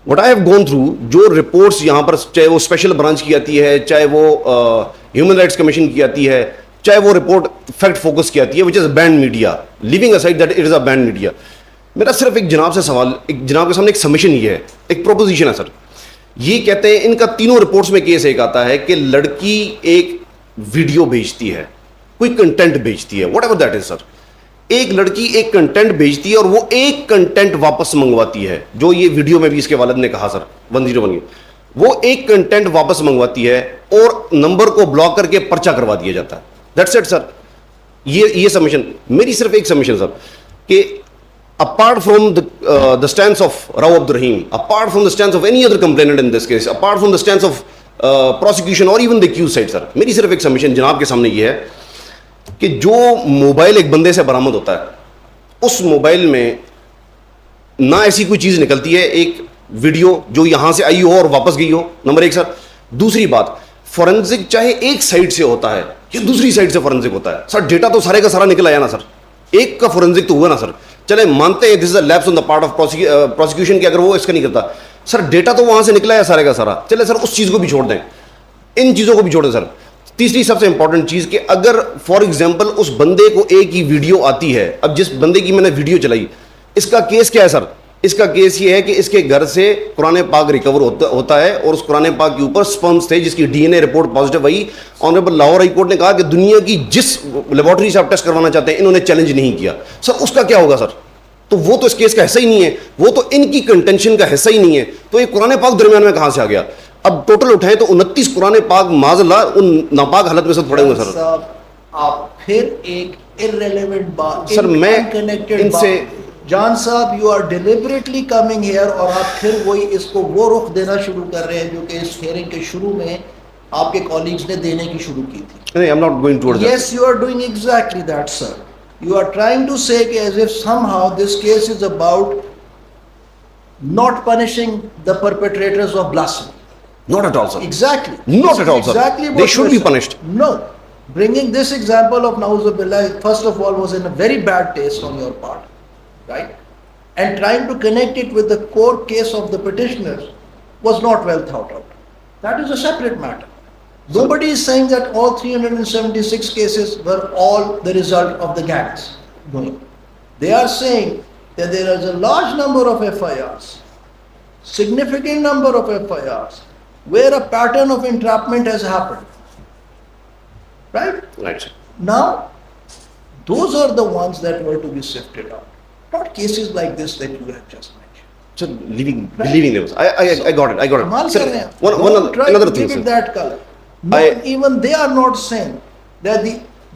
What I have gone through جو رپورٹس یہاں پر چاہے وہ اسپیشل برانچ کی آتی ہے، چاہے وہ ہیومن رائٹس کمیشن کی آتی ہے، چاہے وہ رپورٹ فیکٹ فوکس کی آتی ہے which is banned media, leaving aside that it is a banned media. میرا صرف ایک جناب سے سوال، ایک جناب کے سامنے ایک سبمیشن یہ ہے، ایک پروپوزیشن ہے سر. یہ کہتے ہیں ان کا تینوں رپورٹس میں کیس ایک آتا ہے کہ لڑکی ایک ویڈیو بھیجتی ہے، کوئی کنٹینٹ بھیجتی ہے، واٹ ایور دیٹ از سر. ایک لڑکی ایک کنٹینٹ بھیجتی ہے اور وہ ایک کنٹینٹ واپس منگواتی ہے، جو یہ ویڈیو میں بھی اس کے والد نے کہا سر 101 وہ ایک کنٹینٹ واپس منگواتی ہے اور نمبر کو بلاک کر کے پرچہ کروا دیا جاتا ہے. دیٹس اٹ سر. یہ سبمیشن میری صرف ایک سبمیشن سر کہ apart from the stance of Rao Abdur Rahim, apart from the stance of any other complainant in this case, apart from the stance of prosecution or even the accused side sir, میری صرف ایک submission جناب کے سامنے یہ ہے کہ جو موبائل ایک بندے سے برآمد ہوتا ہے اس موبائل میں نہ ایسی کوئی چیز نکلتی ہے، ایک ویڈیو جو یہاں سے آئی ہو اور واپس گئی ہو، نمبر 1 سر. دوسری بات فورنزک چاہے ایک سائڈ سے ہوتا ہے یا دوسری سائڈ سے فورنزک ہوتا ہے سر، ڈیٹا تو سارے کا سارا نکل آیا نا سر، ایک کا فورنزک تو ہوا نا سر. چلے مانتے ہیں this is a lapse on the part of prosecution کہ اگر وہ اس کا نہیں کرتا سر، ڈیٹا تو وہاں سے نکلا ہے سارے کا سارا. چلے سر اس چیز کو بھی چھوڑ دیں، ان چیزوں کو بھی چھوڑ دیں سر. تیسری سب سے امپورٹنٹ چیز کہ اگر فار ایگزامپل اس بندے کو ایک ہی ویڈیو آتی ہے، اب جس بندے کی میں نے ویڈیو چلائی اس کا کیس کیا ہے سر؟ اس کا کیس یہ ہے کہ اس کے گھر سے قرآن پاک ریکور ہوتا ہے اور اس قرآن پاک کے اوپر سپرمز تھے جس کی D N a report positive I. Honourable Lahore high court نے کہا کہ دنیا کی جس لیبارٹری سے آپ ٹیسٹ کروانا چاہتے ہیں انہوں نے چیلنج نہیں کیا سر. اس کا کیا ہوگا سر؟ تو وہ تو اس کیس کا حصہ ہی نہیں ہے، وہ تو ان کی کنٹینشن کا حصہ ہی نہیں ہے. تو یہ قرآن پاک درمیان میں کہاں سے آ گیا؟ اب ٹوٹل اٹھائیں تو 29 قرآن پاک معاذ اللہ ان ناپاک حالت میں سے پڑے ہوئے سر. آپ پھر ایک irrelevant بات سر میں ان سے جان صاحب you are deliberately coming here اور آپ پھر وہی اس کو وہ رخ دینا شروع کر رہے ہیں جو کہ اس ہیئرنگ کے شروع میں آپ کے کولیگز نے دینے کی شروع کی تھی. نہیں، I'm not going towards that. Yes, you are doing exactly that, sir. You are trying to say as if somehow this case is about not punishing the perpetrators of blasphemy. Not at all, sir. Exactly. Not This at is all, sir. Exactly They what should we're be saying. punished. No. Bringing this example of Nauzubillah, first of all, was in a very bad taste on your part, right? And trying to connect it with the core case of the petitioners was not well thought out. That is a separate matter. Nobody is saying that all 376 cases were all the result of the gangs going. They are saying that there is a large number of FIRs, significant number of FIRs, where a pattern of entrapment has happened. Right? Right, sir. Now, those are the ones that were to be sifted out, not cases like this that you have just mentioned. Sir, believing them. I got it. Kamal Sir, kar rahe hain. one Don't try another to thing, give sir. it that color. I- Even they are not saying that the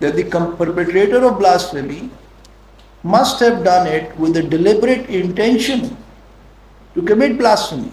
that the perpetrator of blasphemy must have done it with a deliberate intention to commit blasphemy.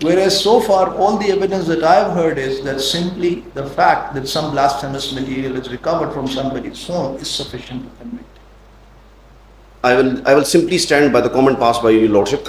Whereas so far all the evidence that I have heard is that simply the fact that some blasphemous material is recovered from somebody's home is sufficient to convict. I will simply stand by the comment passed by your lordship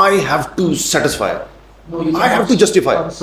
I have to satisfy. No, you I have to justify. I'm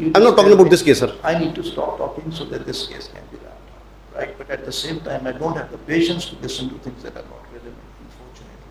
You I'm not talking about this case, sir. I need to stop talking so that this case can be wrapped up, right? But at the same time, I don't have the patience to listen to things that are not relevant, unfortunately.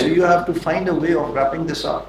So you have to find a way of wrapping this up.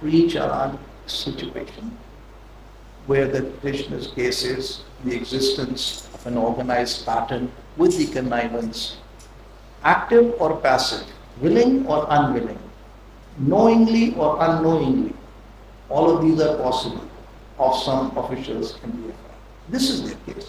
pre-Charan situation, where the petitioner's case is the existence of an organized pattern with the connivance, active or passive, willing or unwilling, knowingly or unknowingly. All of these are possible of some officials in the FI. This is their case.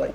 Right.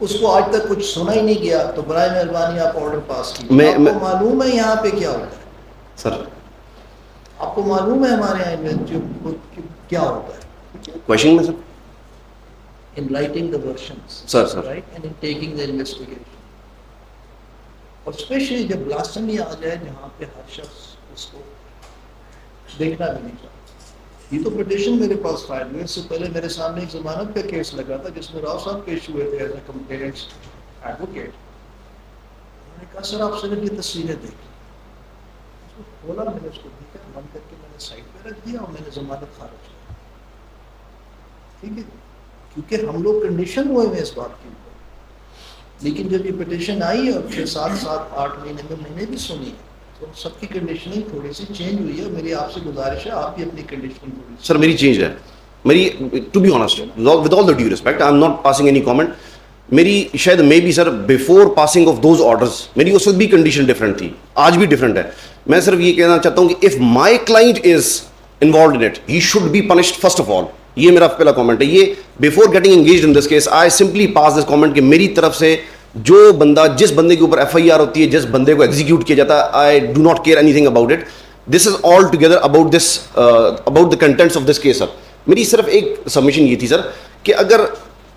اس کو آج تک کچھ سنا ہی نہیں گیا, تو برائے مہربانی آپ آرڈر پاس کیجیے. میں- آپ کو معلوم ہے یہاں پہ کیا ہوتا ہے؟ سر آپ کو معلوم ہے ہمارے یہاں کیا ہوتا ہے؟ کوشچن میں سر In writing the versions, Sir, sir. right, and in taking the investigation. اور اسپیشلی جب blasphemy آ جائے جہاں پہ ہر شخص اس کو دیکھنا بھی نہیں چاہتا. یہ تو پٹیشن میرے پاس فائل ہوئے, اس سے پہلے میرے سامنے ایک ضمانت کا کیس لگا تھا جس میں راؤ صاحب پیش ہوئے تھے ایز اے کمپلینٹس ایڈوکیٹ. انہوں نے کہا سر آپ صرف یہ تصویریں دیکھیں. اس کو کھولا, میں نے اس کو دیکھا, بند کر کے میں نے سائڈ پہ رکھ دیا اور میں نے ضمانت خارج کی. ٹھیک ہے, کیونکہ ہم لوگ کنڈیشن ہوئے ہیں اس بات کے اوپر. لیکن جب یہ پٹیشن آئی اور 6-7-8 مہینے میں میں نے بھی سنی, تو سب کی کنڈیشننگ تھوڑی سی چینج ہوئی ہے. میری آپ سے گزارش ہے آپ بھی اپنی کنڈیشننگ تھوڑی سی. سر میری چینج ہے, میری to be honest with all the due respect I am not passing any comment. میری شاید maybe sir before passing of those orders میری اس وقت بھی کنڈیشن ڈفرینٹ تھی, آج بھی ڈفرینٹ ہے. میں صرف یہ کہنا چاہتا ہوں کہ if my client is involved in it he should be punished first of all. یہ میرا پہلا کامنٹ ہے. یہ before getting engaged in this case I simply pass this comment کہ میری طرف سے جو بندہ جس بندے کے اوپر ایف آئی آر ہوتی ہے, جس بندے کو ایگزیکیوٹ کیا جاتا ہے, I do not care anything about it. This is altogether about this about the contents of this case. Sir میری صرف ایک سبمیشن یہ تھی سر کہ اگر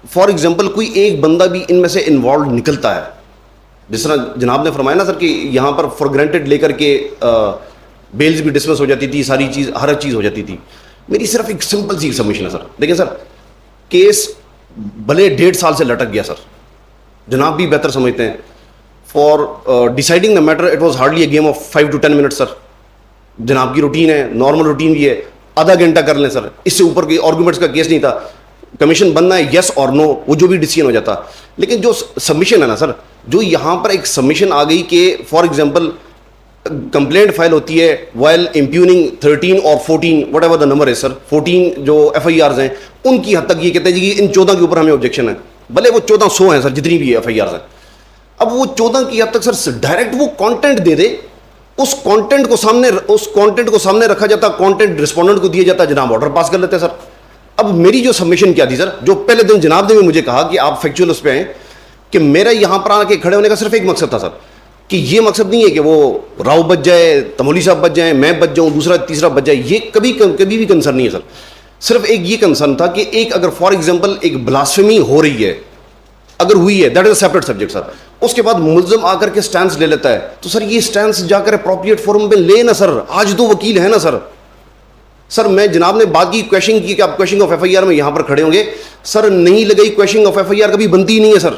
فار ایگزامپل کوئی ایک بندہ بھی ان میں سے انوالو نکلتا ہے, جس طرح جناب نے فرمایا نا سر کہ یہاں پر فار گرانٹیڈ لے کر کے بیلز بھی ڈسمس ہو جاتی تھی, ساری چیز ہر چیز ہو جاتی تھی. میری صرف ایک سمپل سی سبمیشن ہے سر. دیکھیں سر کیس بھلے 1.5 سال سے لٹک گیا سر, جناب بھی بہتر سمجھتے ہیں. For deciding the matter it was hardly a game of 5 to 10 minutes سر. جناب کی روٹین ہے, نارمل روٹین بھی ہے, آدھا گھنٹہ کر لیں سر. اس سے اوپر کوئی آرگومنٹس کا کیس نہیں تھا. کمیشن بننا ہے یس اور نو, وہ جو بھی ڈیسیژن ہو جاتا. لیکن جو سبمیشن ہے نا سر, جو یہاں پر ایک سبمیشن آ گئی کہ فار ایگزامپل کمپلینٹ فائل ہوتی ہے وائل امپیوننگ 13 اور 14 وٹ ایور دا نمبر ہے سر, 14 جو ایف آئی آرز ہیں ان کی حد تک یہ کہتے ہیں جی کہ ان 14 کے اوپر ہمیں آبجیکشن ہے, بھلے وہ 1400 ہیں سر جتنی بھی ایف آئی آرز ہیں. اب وہ 14 کی حد تک سر ڈائریکٹ وہ کانٹینٹ دے دے, اس کانٹینٹ کو سامنے رکھا جاتا, کانٹینٹ رسپونڈنٹ کو دیا جاتا, جناب آرڈر پاس کر لیتے سر. اب میری جو سبمیشن کیا تھی سر, جو پہلے دن جناب نے بھی مجھے کہا کہ آپ فیکچوئل اس پہ ہیں, کہ میرا یہاں پر آ کے کھڑے ہونے کا صرف ایک مقصد تھا سر, کہ یہ مقصد نہیں ہے کہ وہ راؤ بچ جائے, تمولی صاحب بچ جائیں, میں بچ جاؤں, دوسرا تیسرا بچ جائے. یہ کبھی بھی کنسرن نہیں ہے سر. صرف ایک یہ کنسرن تھا کہ ایک اگر فار ایگزامپل ایک بلاسفیمی ہو رہی ہے, اگر ہوئی ہے, that is a separate subject sir. اس کے بعد ملزم آ کر کے سٹینس لے لیتا ہے, تو سر یہ سٹینس جا کر اپروپریٹ فورم پہ لے نا سر. آج تو وکیل ہے نا سر. سر میں جناب نے بات کی کویشچن کی کہ آپ question of F I R میں یہاں پر کھڑے ہوں گے, سر نہیں لگائی question of F I R کبھی بنتی ہی نہیں ہے سر.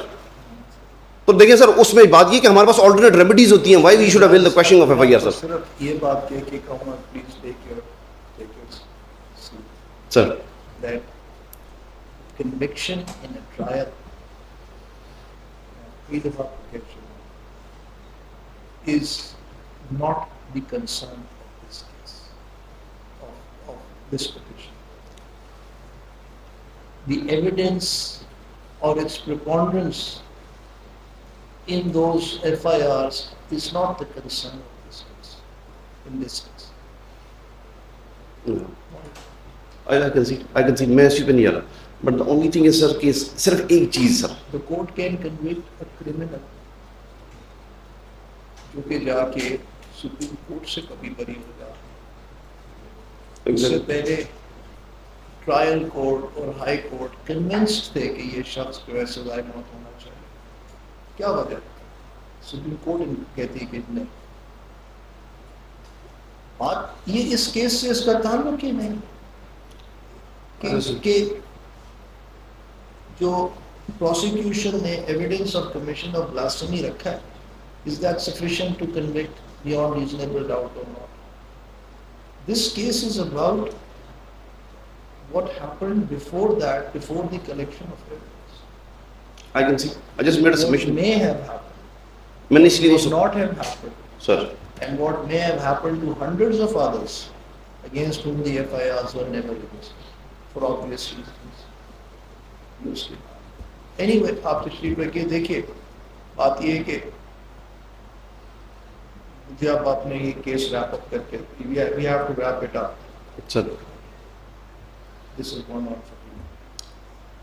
تو دیکھیں سر اس میں بات یہ کہ ہمارے پاس آلٹرنیٹ ریمیڈیز ہوتی ہیں, why we should avail the question of F I R sir. صرف یہ بات کہہ کے کہوں گا please take your sir that conviction in a trial, freedom of protection, is not the concern of this case, of this petition. The evidence or its preponderance in those FIRs is not the concern of this case, in this case. I can see میں اس پہ نہیں آ رہا, but the only thing is سر کہ صرف ایک چیز سر, The court can convict a criminal جو کہ جا کے سپریم کورٹ سے کبھی بری ہو جائے. اس سے پہلے ٹرائل کورٹ اور ہائی کورٹ کنونسڈ تھے کہ یہ شخص جو ہے سزائے موت ہونا چاہیے. کیا وجہ؟ سپریم کورٹ کہتی کہ نہیں. بات یہ اس کیس سے اس کا تعلق ہی نہیں کہ جو پروسیکیوشن نے evidence of commission of blasphemy رکھا ہے, is that sufficient to convict beyond reasonable doubt or not? This case is about what happened before that, before the collection of evidence. I can see. I just made a submission. What may have happened, میں نے اس لیے may not have happened, sir and what may have happened to hundreds of others against whom the FIRs were never registered for obvious reasons. Anyway, آپ تشریف رکھیے. دیکھیے بات یہ ہے کہ مجھے اب اپنے یہ کیس ریپ اپ کر کے we have to wrap it up. Sir This is one of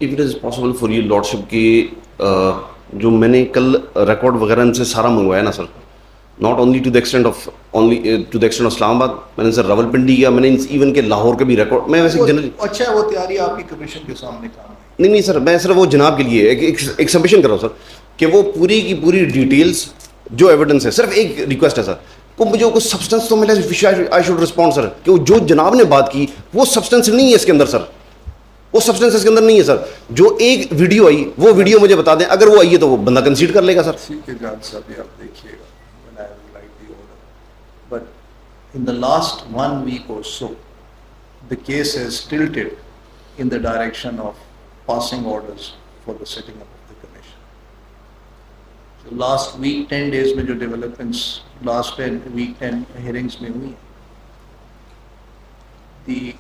if it is possible for you lordship کہ جو میں نے کل ریکارڈ وغیرہ ان سے سارا منگوایا نا sir, not only to the extent of Islamabad, میں نے سر راول پنڈی کیا, میں نے ایون کہ لاہور کے بھی ریکارڈ, میں ویسے جنرلی اچھا وہ تیاری آپ کی کمیشن کے سامنے کام ہے. نہیں سر, میں صرف وہ جناب کے لیے ایک سبمیشن کر رہا ہوں سر کہ وہ پوری کی پوری ڈیٹیلز جو ایویڈنس ہے, صرف ایک ریکویسٹ ہے سر کو مجھے کچھ سبسٹنس تو ملے, آئی شوڈ رسپونڈ سر کہ جو جناب نے بات کی وہ سبسٹنس نہیں ہے اس کے اندر سر, وہ سبسٹنس اس کے اندر نہیں ہے سر. جو ایک ویڈیو آئی وہ ویڈیو مجھے بتا دیں, اگر وہ آئی ہے تو وہ بندہ کنسیڈ کر لے گا سر. ٹھیک ہے جان صاحب, یہ آپ دیکھیے گا when I will write the order. But in the last 1 week or so, the case has tilted in the direction of passing orders for the setting up of the commission. So last week 10 days میں جو developments last 10 hearings میں ہوئی ہیں,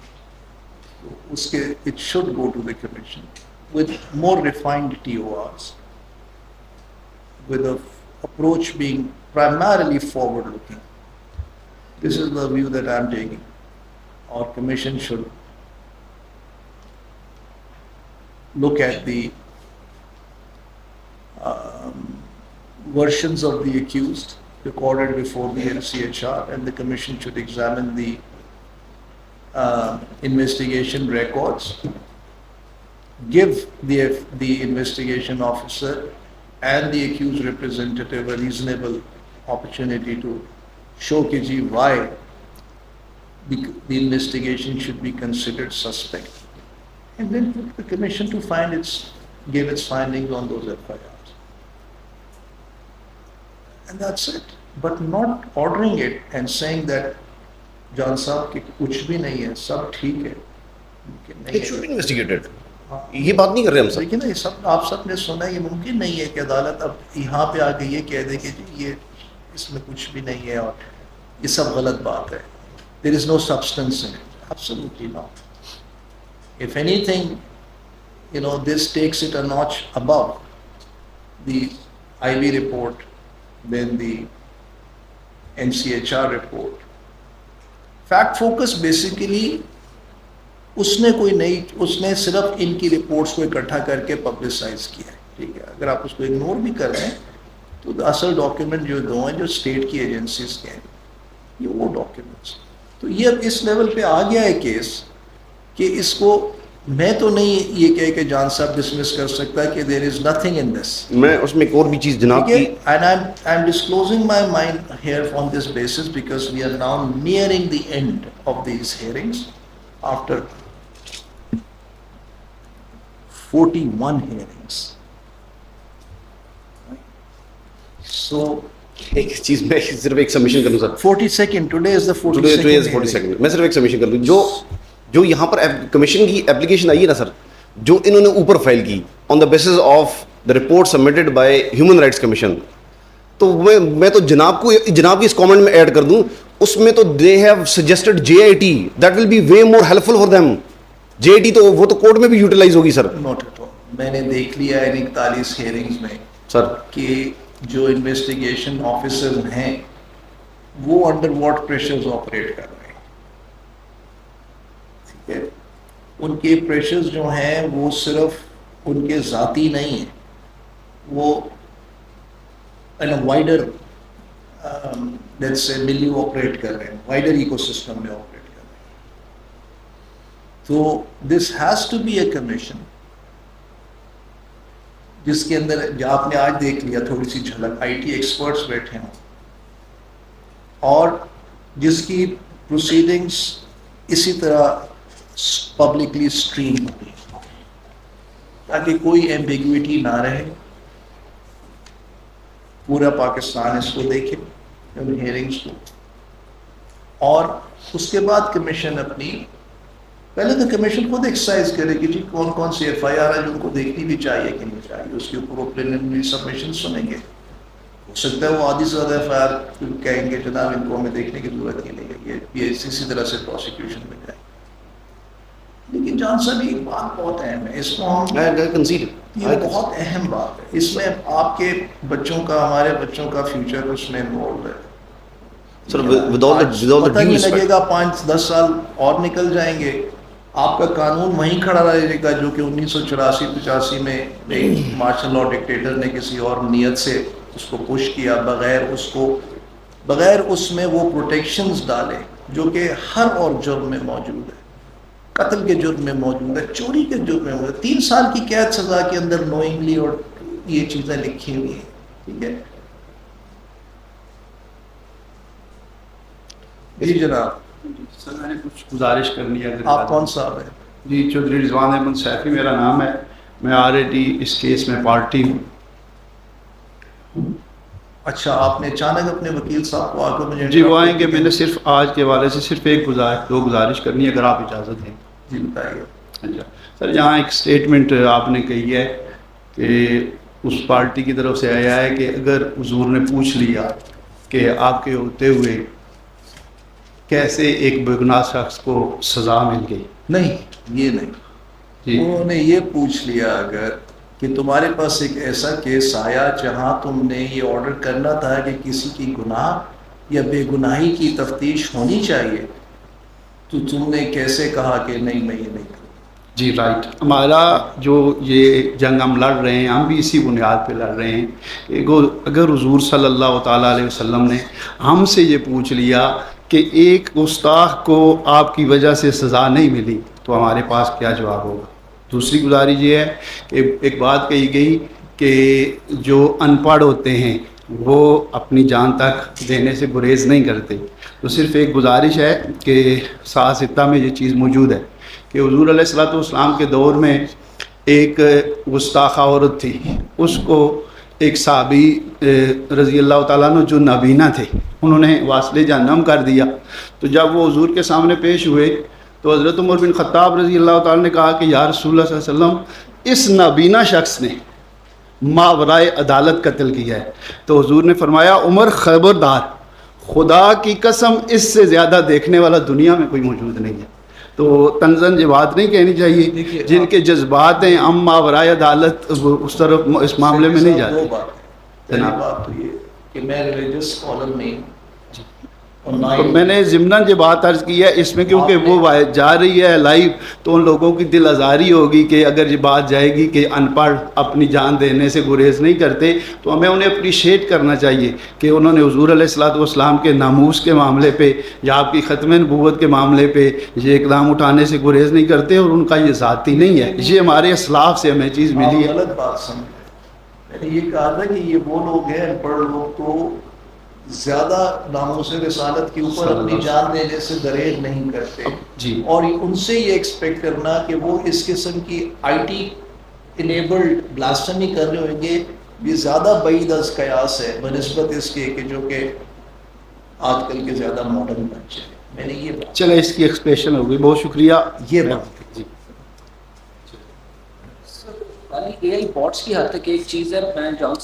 اس کے it should go to the commission with more refined TORs, with the approach being primarily forward looking. This is the view that I am taking. Our commission should look at the versions of the accused recorded before the NCHR, and the commission should examine the investigation records, give the investigation officer and the accused representative a reasonable opportunity to show why the investigation should be considered suspect, and then put the commission to give its findings on those FIRs. And that's it. But not ordering it and saying that جان صاحب کہ کچھ بھی نہیں ہے, سب ٹھیک ہے, It should be investigated. یہ بات نہیں کر رہے ہم سر. لیکن یہ سب آپ سب نے سنا, یہ ممکن نہیں ہے کہ عدالت اب یہاں پہ آ کے یہ کہہ دے کہ جی یہ اس میں کچھ بھی نہیں ہے اور یہ سب غلط بات ہے. There is no substance in it. Absolutely not. If anything, this takes it a notch above the IB report, then the NCHR report. Fact focus basically اس نے صرف ان کی رپورٹس کو اکٹھا کر کے پبلسائز کیا ہے. ٹھیک ہے, اگر آپ اس کو اگنور بھی کر دیں تو اصل ڈاکیومنٹ جو دو ہیں جو اسٹیٹ کی ایجنسیز کے ہیں, یہ وہ ڈاکیومنٹس. تو یہ اب اس لیول پہ آ گیا ہے کیس کہ اس کو میں تو نہیں یہ کہہ کہ جان صاحب ڈسمس کر سکتا کہ دیر از نتھنگ ان دس. میں اس میں ایک اور بھی چیز جناب کی, and I'm disclosing my mind here on this basis because we are now nearing the end of these hearings after 41 hearings. So ایک چیز میں صرف ایک سبمیشن کر لوں سر. 42nd, today is the 42nd. میں صرف ایک سبمیشن کر لوں, جو یہاں پر کمیشن کی اپلیکیشن آئی ہے نا سر, جو انہوں نے اوپر فائل کی on the basis of the report submitted by human rights commission, تو میں تو جناب کی اس کامنٹ میں ایڈ کر دوں, اس میں تو they have suggested JIT, that will be way more helpful for them. JIT تو وہ تو کورٹ میں بھی یوٹیلائز ہوگی سر. میں نے دیکھ لیا ہے 41 ہیئرنگز میں سر کہ جو انویسٹیگیشن آفیسر ہیں وہ انڈر واٹ پریشرز آپریٹ کر رہے ہیں. ان کے پریشرز جو ہیں وہ صرف ان کے ذاتی نہیں ہیں, وہ وائڈر ملی آپریٹ کر رہے ہیں, وائڈر ایکو سسٹم میں آپریٹ کر رہے ہیں. تو this has to be a commission جس کے اندر جو آپ نے آج دیکھ لیا تھوڑی سی جھلک, IT ایکسپرٹس بیٹھے ہوں اور جس کی پروسیڈنگس اسی طرح پبلکلی اسٹریم ہوتی ہے تاکہ کوئی ایمبیگوٹی نہ رہے, پورا پاکستان اس کو دیکھے ان ہیئرنگس کو. اور اس کے بعد کمیشن پہلے تو کمیشن خود ایکسرسائز کرے کہ جی کون کون سی FIR ہے جو ان کو دیکھنی بھی چاہیے کہ نہیں چاہیے, اس کے اوپر وہ پریلیمنری سبمیشن سنیں گے. ہو سکتا ہے وہ آدھی سے زیادہ FIR کہیں گے جناب ان کو ہمیں دیکھنے کی ضرورت ہی نہیں ہے, یہ اسی طرح سے پروسیکیوشن میں جائے. لیکن جان صاحب یہ بات بہت اہم ہے, اس کو ہم یہ بہت اہم بات ہے, اس میں آپ کے بچوں کا, ہمارے بچوں کا فیوچر اس میں انوالو ہے. سر پتہ نہیں لگے گا 5-10 سال اور نکل جائیں گے آپ کا قانون وہیں کھڑا رہے گا جو کہ 1984-85 میں ایک مارشل لاء ڈکٹیٹر نے کسی اور نیت سے اس کو پش کیا، بغیر اس میں وہ پروٹیکشنز ڈالے جو کہ ہر اور جرم میں موجود ہے، قتل کے جرم میں موجود ہے، چوری کے جرم میں موجود ہے، 3 سال کی قید سزا کے اندر نوئنگلی اور یہ چیزیں لکھی ہوئی ہیں. ٹھیک ہے جی جناب. سر میں نے کچھ گزارش کرنی ہے. آپ کون صاحب ہیں؟ جی چودھری رضوان احمد سیفی میرا نام ہے. میں RAT اس کیس میں پارٹی ہوں. اچھا آپ نے اچانک اپنے وکیل صاحب کو آ کر مجھے جی وہ آئیں گے. میں نے صرف آج کے حوالے سے صرف دو گزارش کرنی ہے اگر آپ اجازت دیں. جی بتائیے. اچھا سر یہاں ایک اسٹیٹمنٹ آپ نے کہی ہے کہ اس پارٹی کی طرف سے آیا ہے کہ اگر حضور نے پوچھ لیا کہ آپ کے ہوتے ہوئے کیسے ایک بے گناہ شخص کو سزا مل گئی. نہیں یہ نہیں جی انہوں نے یہ پوچھ لیا اگر کہ تمہارے پاس ایک ایسا کیس آیا جہاں تم نے یہ آرڈر کرنا تھا کہ کسی کی گناہ یا بے گناہی کی تفتیش ہونی چاہیے تو تم نے کیسے کہا کہ نہیں میں یہ نہیں کروں. جی رائٹ. ہمارا جو یہ جنگ ہم لڑ رہے ہیں ہم بھی اسی بنیاد پہ لڑ رہے ہیں کہ اگر حضور صلی اللہ تعالیٰ علیہ وسلم نے ہم سے یہ پوچھ لیا کہ ایک گستاخ کو آپ کی وجہ سے سزا نہیں ملی تو ہمارے پاس کیا جواب ہوگا. دوسری گزارش یہ ہے کہ ایک بات کہی گئی کہ جو ان پڑھ ہوتے ہیں وہ اپنی جان تک دینے سے گریز نہیں کرتے. تو صرف ایک گزارش ہے کہ سیاستہ میں یہ چیز موجود ہے کہ حضور علیہ الصلوۃ والسلام کے دور میں ایک گستاخ عورت تھی. اس کو ایک صحابی رضی اللہ تعالیٰ عنہ جو نابینا تھے انہوں نے واصل جہنم کر دیا. تو جب وہ حضور کے سامنے پیش ہوئے تو حضرت عمر بن خطاب رضی اللہ تعالیٰ نے کہا کہ یا رسول اللہ صلی اللہ علیہ وسلم اس نابینا شخص نے ماورائے عدالت قتل کیا ہے. تو حضور نے فرمایا عمر خبردار، خدا کی قسم اس سے زیادہ دیکھنے والا دنیا میں کوئی موجود نہیں ہے. تو طنزاً یہ بات نہیں کہنی چاہیے. جن کے جذبات ہیں ہم ماورائے عدالت اس طرف اس معاملے میں نہیں جاتے. پہلی بات تو یہ کہ میں ریلیجس اسکالر نہیں تو میں نے ضمناً یہ بات عرض کی ہے اس میں کیونکہ وہ جا رہی ہے لائیو تو ان لوگوں کی دل آزاری ہوگی کہ اگر یہ بات جائے گی کہ ان پڑھ اپنی جان دینے سے گریز نہیں کرتے تو ہمیں انہیں اپریشیٹ کرنا چاہیے کہ انہوں نے حضور علیہ الصلوۃ والسلام کے ناموس کے معاملے پہ یا آپ کی ختم نبوت کے معاملے پہ یہ اقدام اٹھانے سے گریز نہیں کرتے اور ان کا یہ ذاتی نہیں ہے. یہ ہمارے اسلاف سے ہمیں چیز ملی ہے. غلط بات سمجھ. میں نے یہ کہا تھا کہ یہ وہ لوگ ہیں ان پڑھ لوگ تو زیادہ ناموس رسالت کے اوپر اپنی جان دینے سے گریز نہیں کرتے جی. اور ان سے یہ ایکسپیکٹ کرنا کہ وہ اس قسم کی IT انیبلڈ بلاسفیمی کر رہے ہوئیں گے یہ زیادہ بعید از قیاس ہے بنسبت اس کے کہ جو کہ آج کل کے زیادہ ماڈرن بچے ہیں. میں نے یہ بات چلے اس کی ایکسپریشن ہوگی. بہت شکریہ. یہ بات جی AI بوٹس کی حد تک ایک چیز ہے. میں جان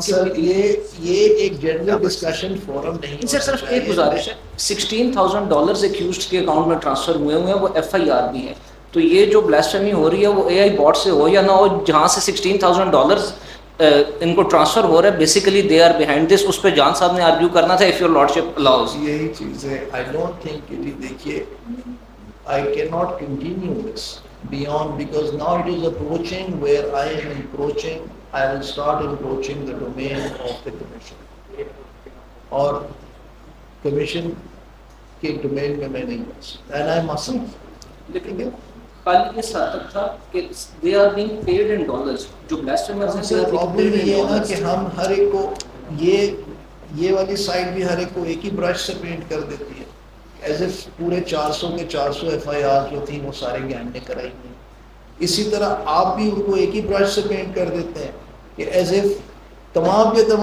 سر یہ ایک جنرل ڈسکشن فورم نہیں سر صرف ایک گزارش ہے. $16,000 ایکیوزڈ کے اکاؤنٹ میں ٹرانسفر ہوئے ہیں وہ FIR بھی ہے. تو یہ جو بلاسفیمی ہو رہی ہے وہ AI بوٹ سے ہو یا نہ ہو جہاں سے $16,000 ان کو ٹرانسفر ہو رہا ہے basically they are behind this. اس پہ جان صاحب نے آرگیو کرنا تھا اف یور لارڈشپ الاؤز. یہی چیز ہے. آئی ڈونٹ تھنک کہ دیکھیے I cannot continue this beyond because now it is approaching where I am encroaching. I will start encroaching the domain of the commission. اور commission کے domain میں میں نہیں جا سکتا and I mustn't. لیکن خالی یہ ساتھ تھا کہ they are being paid in dollars. جو blasphemers ہیں صرف پرابلم یہ ہے نا کہ ہم ہر ایک کو یہ والی سائڈ بھی ہر ایک کو ایک ہی برش سے پینٹ کر دیتی ہے ایز اف پورے 400 کے 400 FIR جو تھی وہ سارے گینگ نے کرائی ہیں. اسی طرح آپ بھی ان کو ایک ہی برش سے پینٹ کر دیتے ہیں کہ ایز اف تمام کے تمام